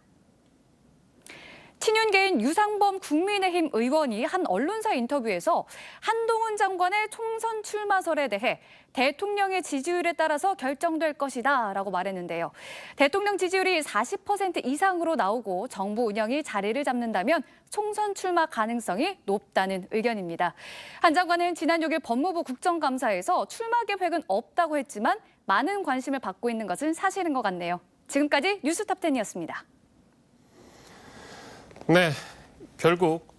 친윤계인 유상범 국민의힘 의원이 한 언론사 인터뷰에서 한동훈 장관의 총선 출마설에 대해 대통령의 지지율에 따라서 결정될 것이다 라고 말했는데요. 대통령 지지율이 40% 이상으로 나오고 정부 운영이 자리를 잡는다면 총선 출마 가능성이 높다는 의견입니다. 한 장관은 지난 6일 법무부 국정감사에서 출마 계획은 없다고 했지만 많은 관심을 받고 있는 것은 사실인 것 같네요. 지금까지 뉴스탑10이었습니다. 네, 결국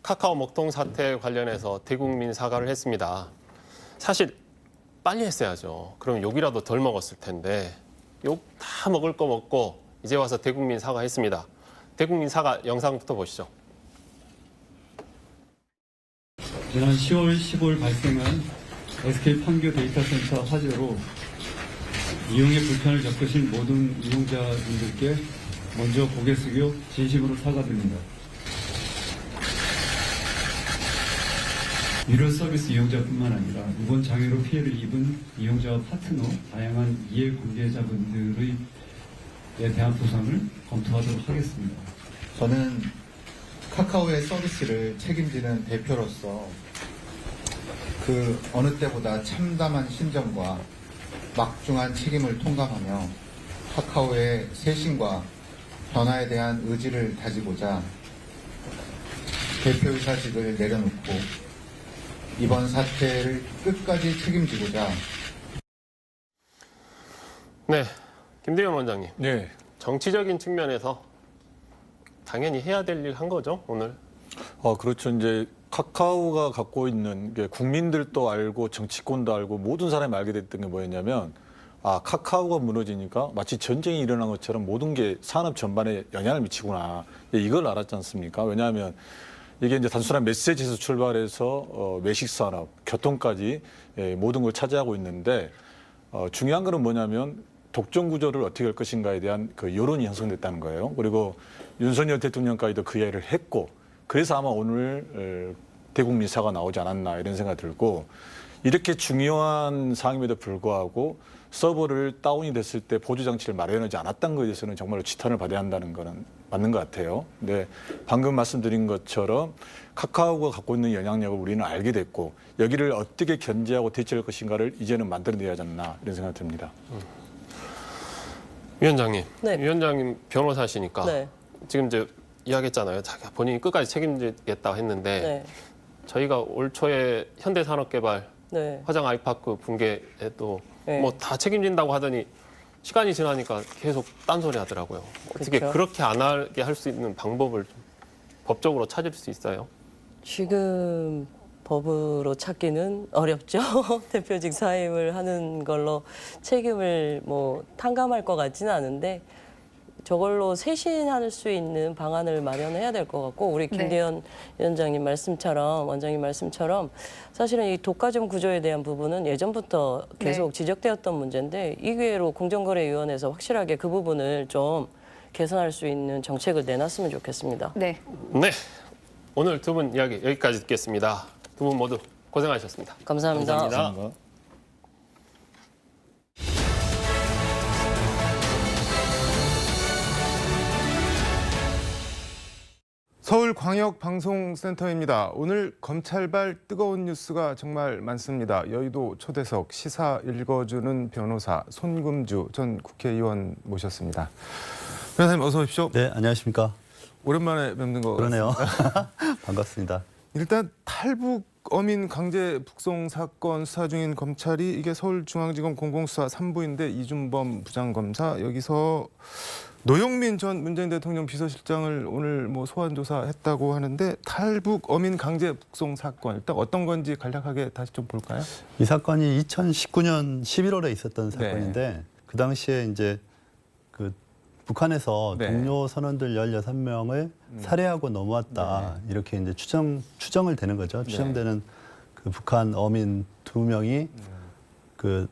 카카오 먹통 사태 관련해서 대국민 사과를 했습니다. 사실 빨리 했어야죠. 그럼 욕이라도 덜 먹었을 텐데 욕 다 먹을 거 먹고 이제 와서 대국민 사과했습니다. 대국민 사과 영상부터 보시죠. 지난 10월 15일 발생한 SK 판교 데이터 센터 화재로 이용에 불편을 겪으신 모든 이용자분들께 먼저 고개 숙여 진심으로 사과드립니다. 유료 서비스 이용자뿐만 아니라 이번 장애로 피해를 입은 이용자와 파트너, 다양한 이해관계자분들에 대한 보상을 검토하도록 하겠습니다. 저는 카카오의 서비스를 책임지는 대표로서 그 어느 때보다 참담한 심정과 막중한 책임을 통감하며 카카오의 쇄신과 변화에 대한 의지를 다지고자 대표이사직을 내려놓고 이번 사태를 끝까지 책임지고자. 네, 김대현 원장님. 네. 정치적인 측면에서 당연히 해야 될 일 한 거죠, 오늘? 그렇죠. 이제 카카오가 갖고 있는 게 국민들도 알고 정치권도 알고 모든 사람이 알게 됐던 게 뭐였냐면 카카오가 무너지니까 마치 전쟁이 일어난 것처럼 모든 게 산업 전반에 영향을 미치구나. 이걸 알았지 않습니까? 왜냐하면 이게 이제 단순한 메시지에서 출발해서 외식 산업, 교통까지 모든 걸 차지하고 있는데 중요한 거는 뭐냐면 독점 구조를 어떻게 할 것인가에 대한 그 여론이 형성됐다는 거예요. 그리고 윤석열 대통령까지도 그 이야기를 했고 그래서 아마 오늘 대국민 사과가 나오지 않았나 이런 생각이 들고 이렇게 중요한 사항임에도 불구하고 서버를 다운이 됐을 때 보조 장치를 마련하지 않았던 것에 대해서는 정말로 지탄을 받아야 한다는 거는 맞는 것 같아요. 근데 방금 말씀드린 것처럼 카카오가 갖고 있는 영향력을 우리는 알게 됐고 여기를 어떻게 견제하고 대처할 것인가를 이제는 만들어내야 하지 않나 이런 생각이 듭니다. 위원장님, 네. 위원장님 변호사시니까 네. 지금 이제 이야기했잖아요. 자기가 본인이 끝까지 책임지겠다고 했는데 네. 저희가 올 초에 현대산업개발 네. 화장 아이파크 붕괴에도 네. 뭐 다 책임진다고 하더니 시간이 지나니까 계속 딴소리 하더라고요. 어떻게 그렇죠. 그렇게 안 하게 할 수 있는 방법을 좀 법적으로 찾을 수 있어요? 지금 법으로 찾기는 어렵죠. 대표직 사임을 하는 걸로 책임을 뭐 탕감할 것 같지는 않은데 저걸로 쇄신할 수 있는 방안을 마련해야 될 것 같고 우리 김대현 위원장님 말씀처럼 원장님 말씀처럼 사실은 이 독과점 구조에 대한 부분은 예전부터 계속 지적되었던 문제인데 이외로 공정거래위원회에서 확실하게 그 부분을 좀 개선할 수 있는 정책을 내놨으면 좋겠습니다. 네. 네, 오늘 두 분 이야기 여기까지 듣겠습니다. 두 분 모두 고생하셨습니다. 감사합니다. 감사합니다. 서울광역방송센터입니다. 오늘 검찰발 뜨거운 뉴스가 정말 많습니다. 여의도 초대석 시사 읽어주는 변호사 손금주 전 국회의원 모셨습니다. 변호사님 어서 오십시오. 네, 안녕하십니까. 오랜만에 뵙는 거 그러네요. 같습니다. 반갑습니다. 일단 탈북 어민 강제 북송 사건 수사 중인 검찰이 이게 서울중앙지검 공공수사 3부인데 이준범 부장검사 여기서 노영민 전 문재인 대통령 비서실장을 오늘 뭐 소환 조사했다고 하는데 탈북 어민 강제 북송 사건 일단 어떤 건지 간략하게 다시 좀 볼까요? 이 사건이 2019년 11월에 있었던 사건인데 그 당시에 이제 그 북한에서 동료 선원들 16명을 살해하고 넘어왔다 이렇게 이제 추정을 되는 거죠. 추정되는 그 북한 어민 2명이 그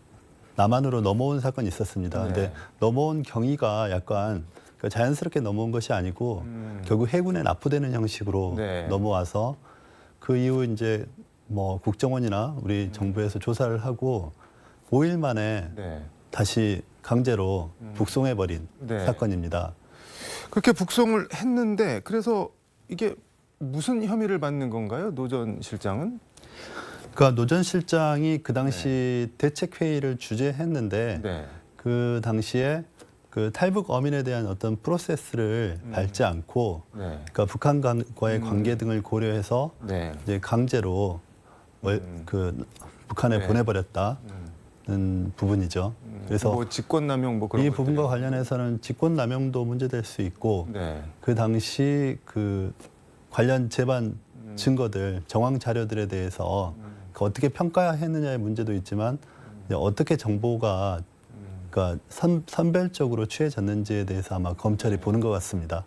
남한으로 넘어온 사건이 있었습니다. 근데 넘어온 경위가 약간 자연스럽게 넘어온 것이 아니고 결국 해군에 납부되는 형식으로 넘어와서 그 이후 이제 뭐 국정원이나 우리 정부에서 조사를 하고 5일 만에 다시 강제로 북송해버린 사건입니다. 그렇게 북송을 했는데 그래서 이게 무슨 혐의를 받는 건가요? 노 전 실장은? 그러니까 노 전 실장이 그 당시 대책회의를 주재했는데 그 당시에 그 탈북 어민에 대한 어떤 프로세스를 밟지 않고 그러니까 북한과의 관계 등을 고려해서 이제 강제로 그 북한에 보내버렸다는 부분이죠. 그래서 뭐 직권남용 뭐 그런 이 것들이. 부분과 관련해서는 직권남용도 문제될 수 있고 그 당시 그 관련 재반 증거들, 정황 자료들에 대해서 그 어떻게 평가했느냐의 문제도 있지만 어떻게 정보가 그러니까 선별적으로 취해졌는지에 대해서 아마 검찰이 보는 것 같습니다.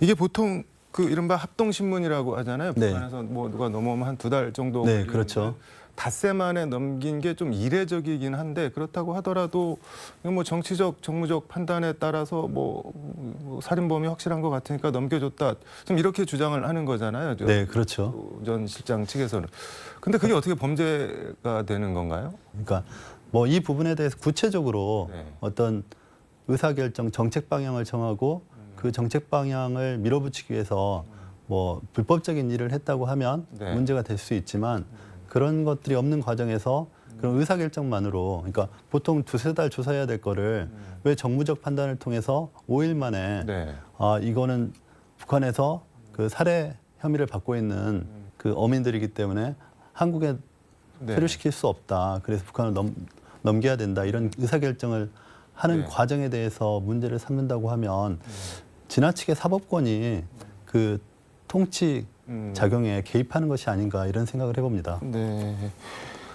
이게 보통 그 이른바 합동신문이라고 하잖아요. 북한에서 뭐 누가 넘어오면 한 2달 정도. 네, 그렇죠. 닷새 만에 넘긴 게 좀 이례적이긴 한데 그렇다고 하더라도 뭐 정치적, 정무적 판단에 따라서 뭐 살인범이 확실한 것 같으니까 넘겨줬다. 좀 이렇게 주장을 하는 거잖아요. 네, 그렇죠. 전 실장 측에서는. 근데 그게 어떻게 범죄가 되는 건가요? 그러니까 뭐 이 부분에 대해서 구체적으로 어떤 의사결정, 정책 방향을 정하고 그 정책 방향을 밀어붙이기 위해서 뭐 불법적인 일을 했다고 하면 문제가 될 수 있지만 그런 것들이 없는 과정에서 그런 의사결정만으로 그러니까 보통 2-3달 조사해야 될 거를 왜 정무적 판단을 통해서 5일 만에 아 이거는 북한에서 그 살해 혐의를 받고 있는 그 어민들이기 때문에 한국에 체류시킬 수 없다. 그래서 북한을 넘겨야 된다. 이런 의사결정을 하는 과정에 대해서 문제를 삼는다고 하면 지나치게 사법권이 그 통치 작용에 개입하는 것이 아닌가 이런 생각을 해봅니다. 네.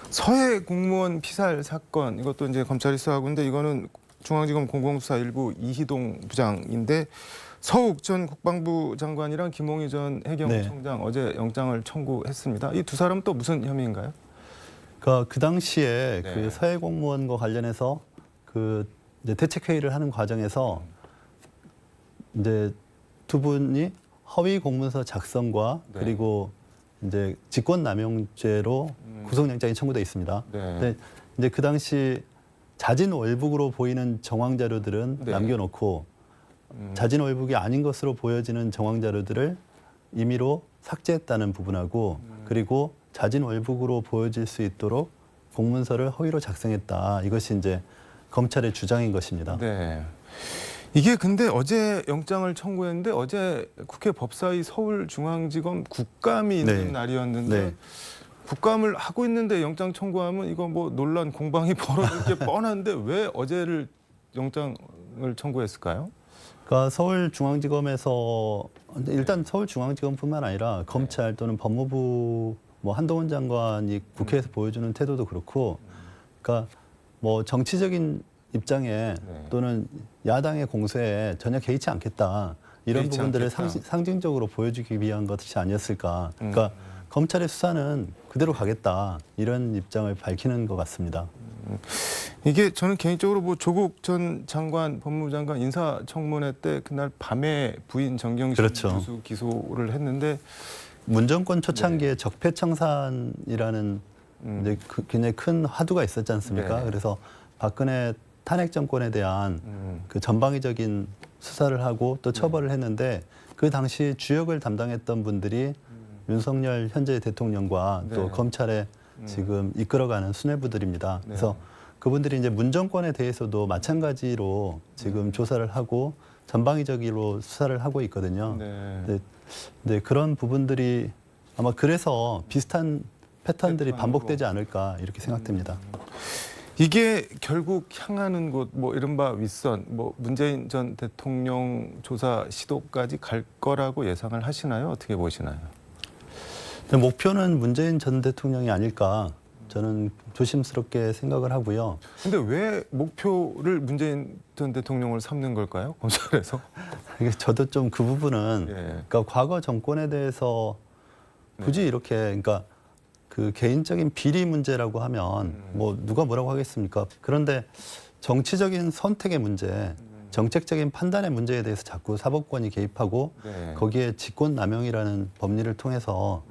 서해 공무원 피살 사건 이것도 이제 검찰이 수사하고 있는데 이거는 중앙지검 공공수사 1부 이희동 부장인데 서욱 전 국방부 장관이랑 김홍희 전 해경청장 어제 영장을 청구했습니다. 이 두 사람 또 무슨 혐의인가요? 그 당시에 그 서해 공무원과 관련해서 그 이제 대책 회의를 하는 과정에서 이제 두 분이 허위 공문서 작성과 그리고 이제 직권남용죄로 구속영장이 청구돼 있습니다. 근데 이제 그 당시 자진월북으로 보이는 정황 자료들은 남겨놓고 자진월북이 아닌 것으로 보여지는 정황 자료들을 임의로 삭제했다는 부분하고 그리고 자진월북으로 보여질 수 있도록 공문서를 허위로 작성했다. 이것이 이제 검찰의 주장인 것입니다. 네. 이게 근데 어제 영장을 청구했는데 어제 국회 법사위 서울중앙지검 국감이 있는 날이었는데 국감을 하고 있는데 영장 청구하면 이거 뭐 논란 공방이 벌어질 게 뻔한데 왜 어제를 영장을 청구했을까요? 그러니까 서울중앙지검에서 일단 서울중앙지검뿐만 아니라 검찰 또는 법무부 뭐 한동훈 장관이 국회에서 보여주는 태도도 그렇고 그러니까 뭐 정치적인 입장에 또는 야당의 공세에 전혀 개의치 않겠다. 이런 개의치 부분들을 않겠다. 상징적으로 보여주기 위한 것이 아니었을까. 그러니까 검찰의 수사는 그대로 가겠다. 이런 입장을 밝히는 것 같습니다. 이게 저는 개인적으로 뭐 조국 전 장관 법무부 장관 인사청문회 때 그날 밤에 부인 정경심 그렇죠. 교수 기소를 했는데 문정권 초창기에 적폐청산이라는 이제 굉장히 큰 화두가 있었지 않습니까? 네. 그래서 박근혜 탄핵 정권에 대한 그 전방위적인 수사를 하고 또 처벌을 했는데 그 당시 주역을 담당했던 분들이 윤석열 현재 대통령과 또 네. 검찰에 지금 이끌어가는 수뇌부들입니다. 그래서 그분들이 이제 문정권에 대해서도 마찬가지로 지금 조사를 하고 전방위적으로 수사를 하고 있거든요. 네. 네, 그런 부분들이 아마 그래서 비슷한 패턴들이 반복되지 않을까 이렇게 생각됩니다. 이게 결국 향하는 곳, 뭐 이른바 윗선, 뭐 문재인 전 대통령 조사 시도까지 갈 거라고 예상을 하시나요? 어떻게 보시나요? 근데 목표는 문재인 전 대통령이 아닐까 저는 조심스럽게 생각을 하고요. 근데 왜 목표를 문재인 전 대통령을 삼는 걸까요? 검찰에서? 이게 저도 좀 그 부분은 예. 그러니까 과거 정권에 대해서 굳이 이렇게 그러니까 그 개인적인 비리 문제라고 하면 뭐 누가 뭐라고 하겠습니까? 그런데 정치적인 선택의 문제, 정책적인 판단의 문제에 대해서 자꾸 사법권이 개입하고 네. 거기에 직권남용이라는 법리를 통해서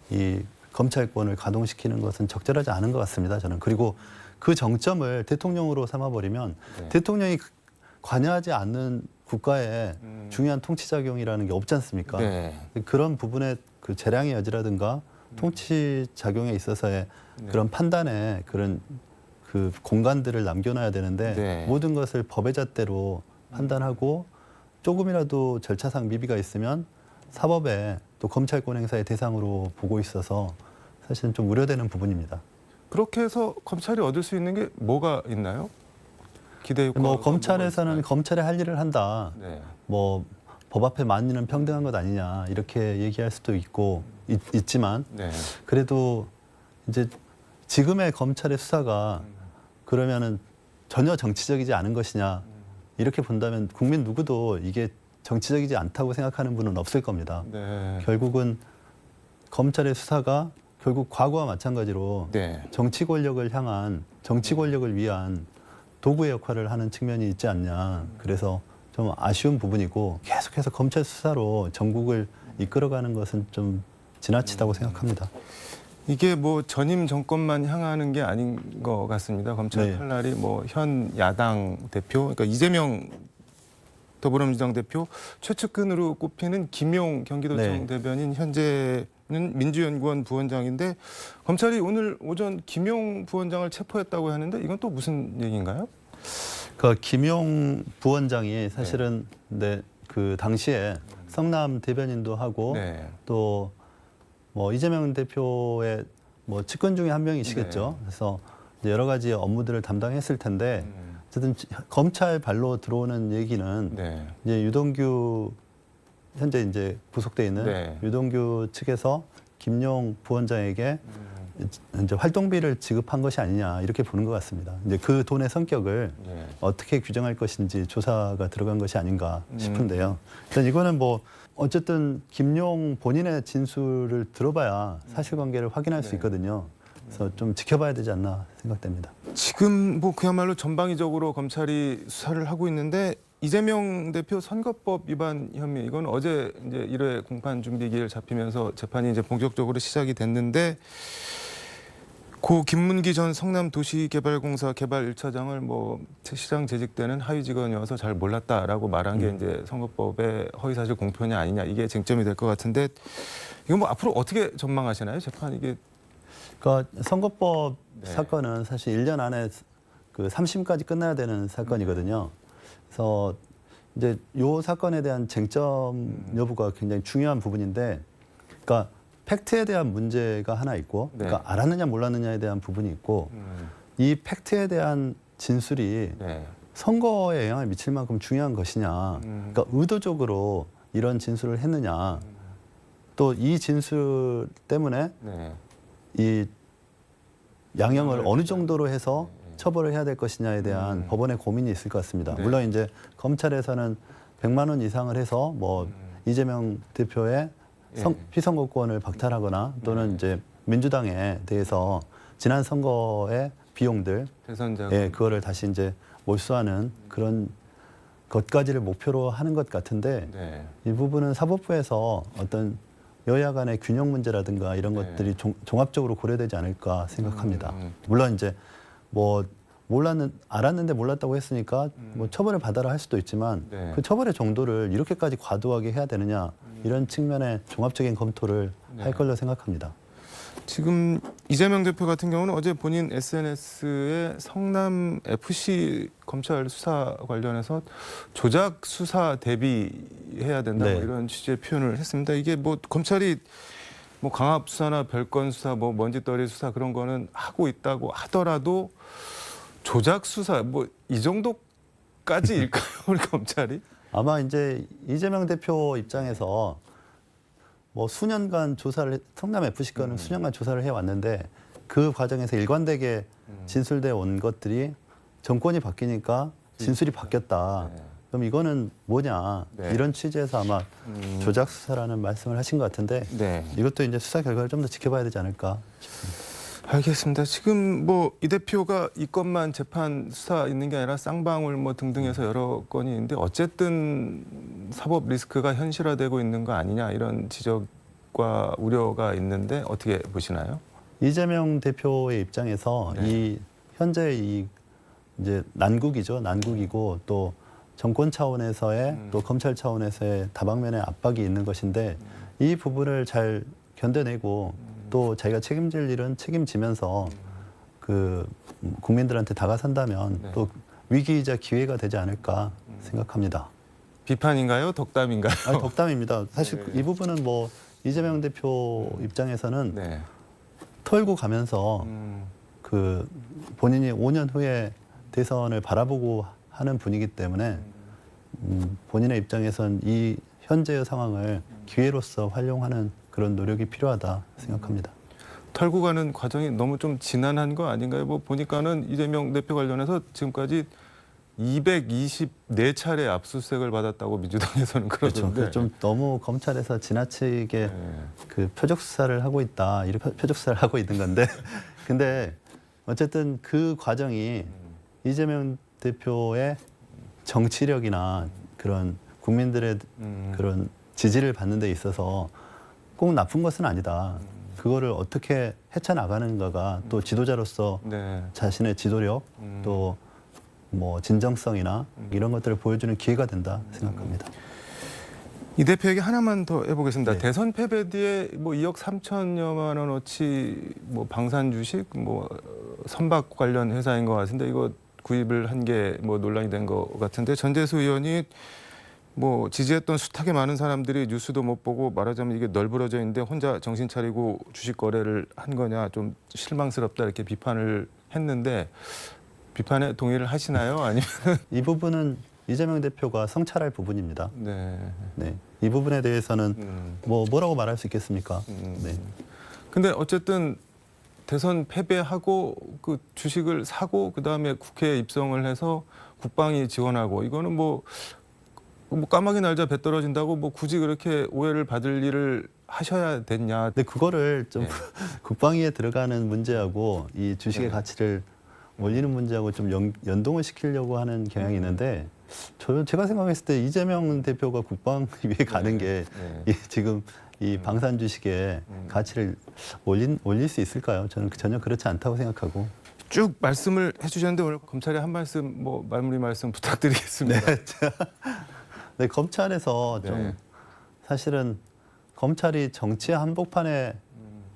이 검찰권을 가동시키는 것은 적절하지 않은 것 같습니다. 저는 그리고 그 정점을 대통령으로 삼아버리면 대통령이 관여하지 않는 국가의 중요한 통치작용이라는 게 없지 않습니까? 네. 그런 부분에 그 재량의 여지라든가 통치작용에 있어서의 그런 판단에 그런 그 공간들을 남겨놔야 되는데 네. 모든 것을 법의 잣대로 판단하고 조금이라도 절차상 미비가 있으면 사법에 또 검찰권 행사의 대상으로 보고 있어서 사실은 좀 우려되는 부분입니다. 그렇게 해서 검찰이 얻을 수 있는 게 뭐가 있나요? 기대 효과가 뭐 검찰에서는 뭐가 검찰의 할 일을 한다. 있을까요? 네. 뭐 법 앞에 만인은 평등한 것 아니냐 이렇게 얘기할 수도 있고 있지만 네. 그래도 이제 지금의 검찰의 수사가 그러면은 전혀 정치적이지 않은 것이냐 이렇게 본다면 국민 누구도 이게 정치적이지 않다고 생각하는 분은 없을 겁니다. 네. 결국은 검찰의 수사가 결국 과거와 마찬가지로 네. 정치 권력을 향한 정치 권력을 위한 도구의 역할을 하는 측면이 있지 않냐. 그래서 좀 아쉬운 부분이고 계속해서 검찰 수사로 전국을 이끌어가는 것은 좀 지나치다고 생각합니다. 이게 뭐 전임 정권만 향하는 게 아닌 것 같습니다. 검찰 네. 칼날이 뭐 현 야당 대표, 그러니까 이재명 더불어민주당 대표 최측근으로 꼽히는 김용 경기도청 네. 대변인 현재는 민주연구원 부원장인데 검찰이 오늘 오전 김용 부원장을 체포했다고 하는데 이건 또 무슨 얘기인가요? 그 김용 부원장이 사실은 네, 그 당시에 성남 대변인도 하고 네. 또 뭐 이재명 대표의 뭐 측근 중에 한 명이시겠죠. 네. 그래서 이제 여러 가지 업무들을 담당했을 텐데 어쨌든 검찰 발로 들어오는 얘기는 네. 이제 유동규 현재 이제 구속돼 있는 네. 유동규 측에서 김용 부원장에게 이제 활동비를 지급한 것이 아니냐 이렇게 보는 것 같습니다. 이제 그 돈의 성격을 네. 어떻게 규정할 것인지 조사가 들어간 것이 아닌가 싶은데요. 일단 이거는 뭐 어쨌든 김용 본인의 진술을 들어봐야 사실관계를 확인할 수 있거든요. 그래서 좀 지켜봐야 되지 않나 생각됩니다. 지금 뭐 그야말로 전방위적으로 검찰이 수사를 하고 있는데 이재명 대표 선거법 위반 혐의 이건 어제 이제 1회 공판 준비 기일 잡히면서 재판이 이제 본격적으로 시작이 됐는데 고 김문기 전 성남도시개발공사 개발 1차장을 뭐 시장 재직 때는 하위 직원이어서 잘 몰랐다라고 말한 게 이제 선거법의 허위사실 공표냐 아니냐 이게 쟁점이 될 것 같은데 이건 뭐 앞으로 어떻게 전망하시나요? 재판 이게 그러니까 선거법 네. 사건은 사실 1년 안에 그 3심까지 끝나야 되는 사건이거든요. 그래서 이제 요 사건에 대한 쟁점 여부가 굉장히 중요한 부분인데, 그러니까 팩트에 대한 문제가 하나 있고, 네. 그러니까 알았느냐 몰랐느냐에 대한 부분이 있고, 이 팩트에 대한 진술이 네. 선거에 영향을 미칠 만큼 중요한 것이냐, 그러니까 의도적으로 이런 진술을 했느냐, 또 이 진술 때문에 네. 이 양형을 어느 정도로 해서 처벌을 해야 될 것이냐에 대한 법원의 고민이 있을 것 같습니다. 네. 물론 이제 검찰에서는 100만 원 이상을 해서 뭐 이재명 대표의 피선거권을 박탈하거나 또는 이제 민주당에 대해서 지난 선거의 비용들, 대선자금. 예, 그거를 다시 이제 몰수하는 그런 것까지를 목표로 하는 것 같은데 네. 이 부분은 사법부에서 어떤 여야 간의 균형 문제라든가 이런 것들이 종합적으로 고려되지 않을까 생각합니다. 물론 이제 뭐 알았는데 몰랐다고 했으니까 뭐 처벌을 받아라 할 수도 있지만 네. 그 처벌의 정도를 이렇게까지 과도하게 해야 되느냐 이런 측면의 종합적인 검토를 할 걸로 생각합니다. 지금 이재명 대표 같은 경우는 어제 본인 SNS에 성남 FC 검찰 수사 관련해서 조작 수사 대비해야 된다 네. 뭐 이런 취지의 표현을 했습니다. 이게 뭐 검찰이 뭐 강압 수사나 별건 수사, 뭐 먼지떨이 수사 그런 거는 하고 있다고 하더라도 조작 수사 뭐 이 정도까지일까요, 우리 검찰이? 아마 이제 이재명 대표 입장에서 뭐 수년간 조사를 성남 FC 건은 수년간 조사를 해왔는데 그 과정에서 일관되게 진술돼 온 것들이 정권이 바뀌니까 진술이 바뀌었다. 그럼 이거는 뭐냐 네. 이런 취지에서 아마 조작 수사라는 말씀을 하신 것 같은데 네. 이것도 이제 수사 결과를 좀 더 지켜봐야 되지 않을까 싶습니다. 알겠습니다. 지금 뭐 이 대표가 이 건만 재판 수사 있는 게 아니라 쌍방울 뭐 등등해서 여러 건이 있는데 어쨌든 사법 리스크가 현실화되고 있는 거 아니냐 이런 지적과 우려가 있는데 어떻게 보시나요? 이재명 대표의 입장에서 네. 이 현재 이 이제 난국이고 또 정권 차원에서의 또 검찰 차원에서의 다방면의 압박이 있는 것인데 이 부분을 잘 견뎌내고 또 자기가 책임질 일은 책임지면서 그 국민들한테 다가선다면 네. 또 위기이자 기회가 되지 않을까 생각합니다. 비판인가요? 덕담인가요? 아니, 덕담입니다. 사실 네. 이 부분은 뭐 이재명 대표 입장에서는 네. 털고 가면서 그 본인이 5년 후에 대선을 바라보고 하는 분이기 때문에 본인의 입장에선 이 현재의 상황을 기회로서 활용하는 그런 노력이 필요하다 생각합니다. 털고 가는 과정이 너무 좀 지난한 거 아닌가요? 뭐 보니까는 이재명 대표 관련해서 지금까지 224차례 압수수색을 받았다고 민주당에서는 그렇죠. 그러던데. 좀 너무 검찰에서 지나치게 그 표적 수사를 하고 있다. 이렇게 표적 수사를 하고 있는 건데, 근데 어쨌든 그 과정이 이재명 대표의 정치력이나 그런 국민들의 그런 지지를 받는 데 있어서 꼭 나쁜 것은 아니다. 그거를 어떻게 헤쳐나가는가가 또 지도자로서 네. 자신의 지도력 또 뭐 진정성이나 이런 것들을 보여주는 기회가 된다 생각합니다. 이 대표에게 하나만 더 해보겠습니다. 네. 대선 패배 뒤에 뭐 2억 3천여만 원어치 뭐 방산 주식, 뭐 선박 관련 회사인 것 같은데 이거 구입을 한 게 뭐 논란이 된 것 같은데 전재수 의원이 뭐 지지했던 숱하게 많은 사람들이 뉴스도 못 보고 말하자면 이게 널브러져 있는데 혼자 정신 차리고 주식 거래를 한 거냐 좀 실망스럽다 이렇게 비판을 했는데 비판에 동의를 하시나요? 아니면 이 부분은 이재명 대표가 성찰할 부분입니다. 네. 네, 이 부분에 대해서는 뭐라고 말할 수 있겠습니까? 네. 근데 어쨌든 대선 패배하고 그 주식을 사고 그다음에 국회에 입성을 해서 국방이 지원하고 이거는 뭐 까마귀 날자 배 떨어진다고 뭐 굳이 그렇게 오해를 받을 일을 하셔야 됐냐. 근데 그거를 좀 네. 국방위에 들어가는 문제하고 이 주식의 가치를 올리는 문제하고 좀 연동을 시키려고 하는 경향이 있는데 제가 생각했을 때 이재명 대표가 국방위에 가는 게 지금 이 방산 주식의 가치를 올릴 수 있을까요? 저는 전혀 그렇지 않다고 생각하고. 쭉 말씀을 해주셨는데 오늘 검찰에 한 말씀 뭐 마무리 말씀 부탁드리겠습니다. 네, 검찰에서 좀 사실은 검찰이 정치의 한복판에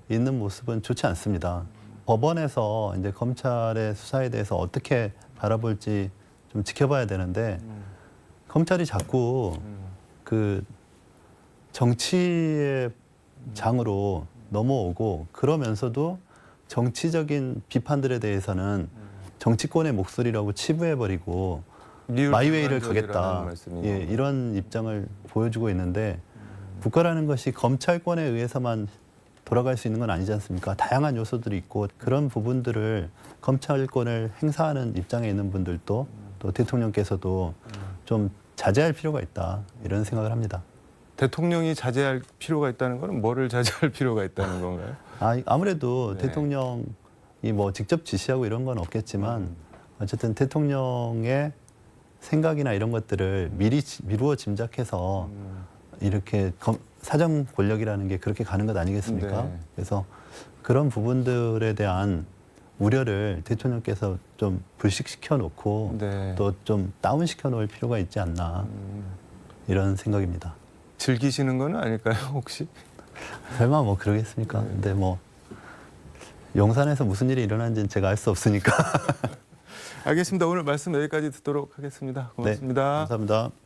있는 모습은 좋지 않습니다. 법원에서 이제 검찰의 수사에 대해서 어떻게 바라볼지 좀 지켜봐야 되는데 검찰이 자꾸 그 정치의 장으로 넘어오고 그러면서도 정치적인 비판들에 대해서는 정치권의 목소리라고 치부해버리고 마이웨이를 가겠다. 예, 이런 입장을 보여주고 있는데 국가라는 것이 검찰권에 의해서만 돌아갈 수 있는 건 아니지 않습니까? 다양한 요소들이 있고 그런 부분들을 검찰권을 행사하는 입장에 있는 분들도 또 대통령께서도 좀 자제할 필요가 있다 이런 생각을 합니다. 대통령이 자제할 필요가 있다는 건 뭐를 자제할 필요가 있다는 건가요? 아무래도 네. 대통령이 뭐 직접 지시하고 이런 건 없겠지만 어쨌든 대통령의 생각이나 이런 것들을 미루어 짐작해서 이렇게 사정 권력이라는 게 그렇게 가는 것 아니겠습니까? 네. 그래서 그런 부분들에 대한 우려를 대통령께서 좀 불식시켜 놓고 네. 또 좀 다운시켜 놓을 필요가 있지 않나 이런 생각입니다. 즐기시는 건 아닐까요, 혹시? 설마 뭐 그러겠습니까? 근데 뭐 용산에서 무슨 일이 일어난지는 제가 알 수 없으니까. 알겠습니다. 오늘 말씀 여기까지 듣도록 하겠습니다. 고맙습니다. 네, 감사합니다.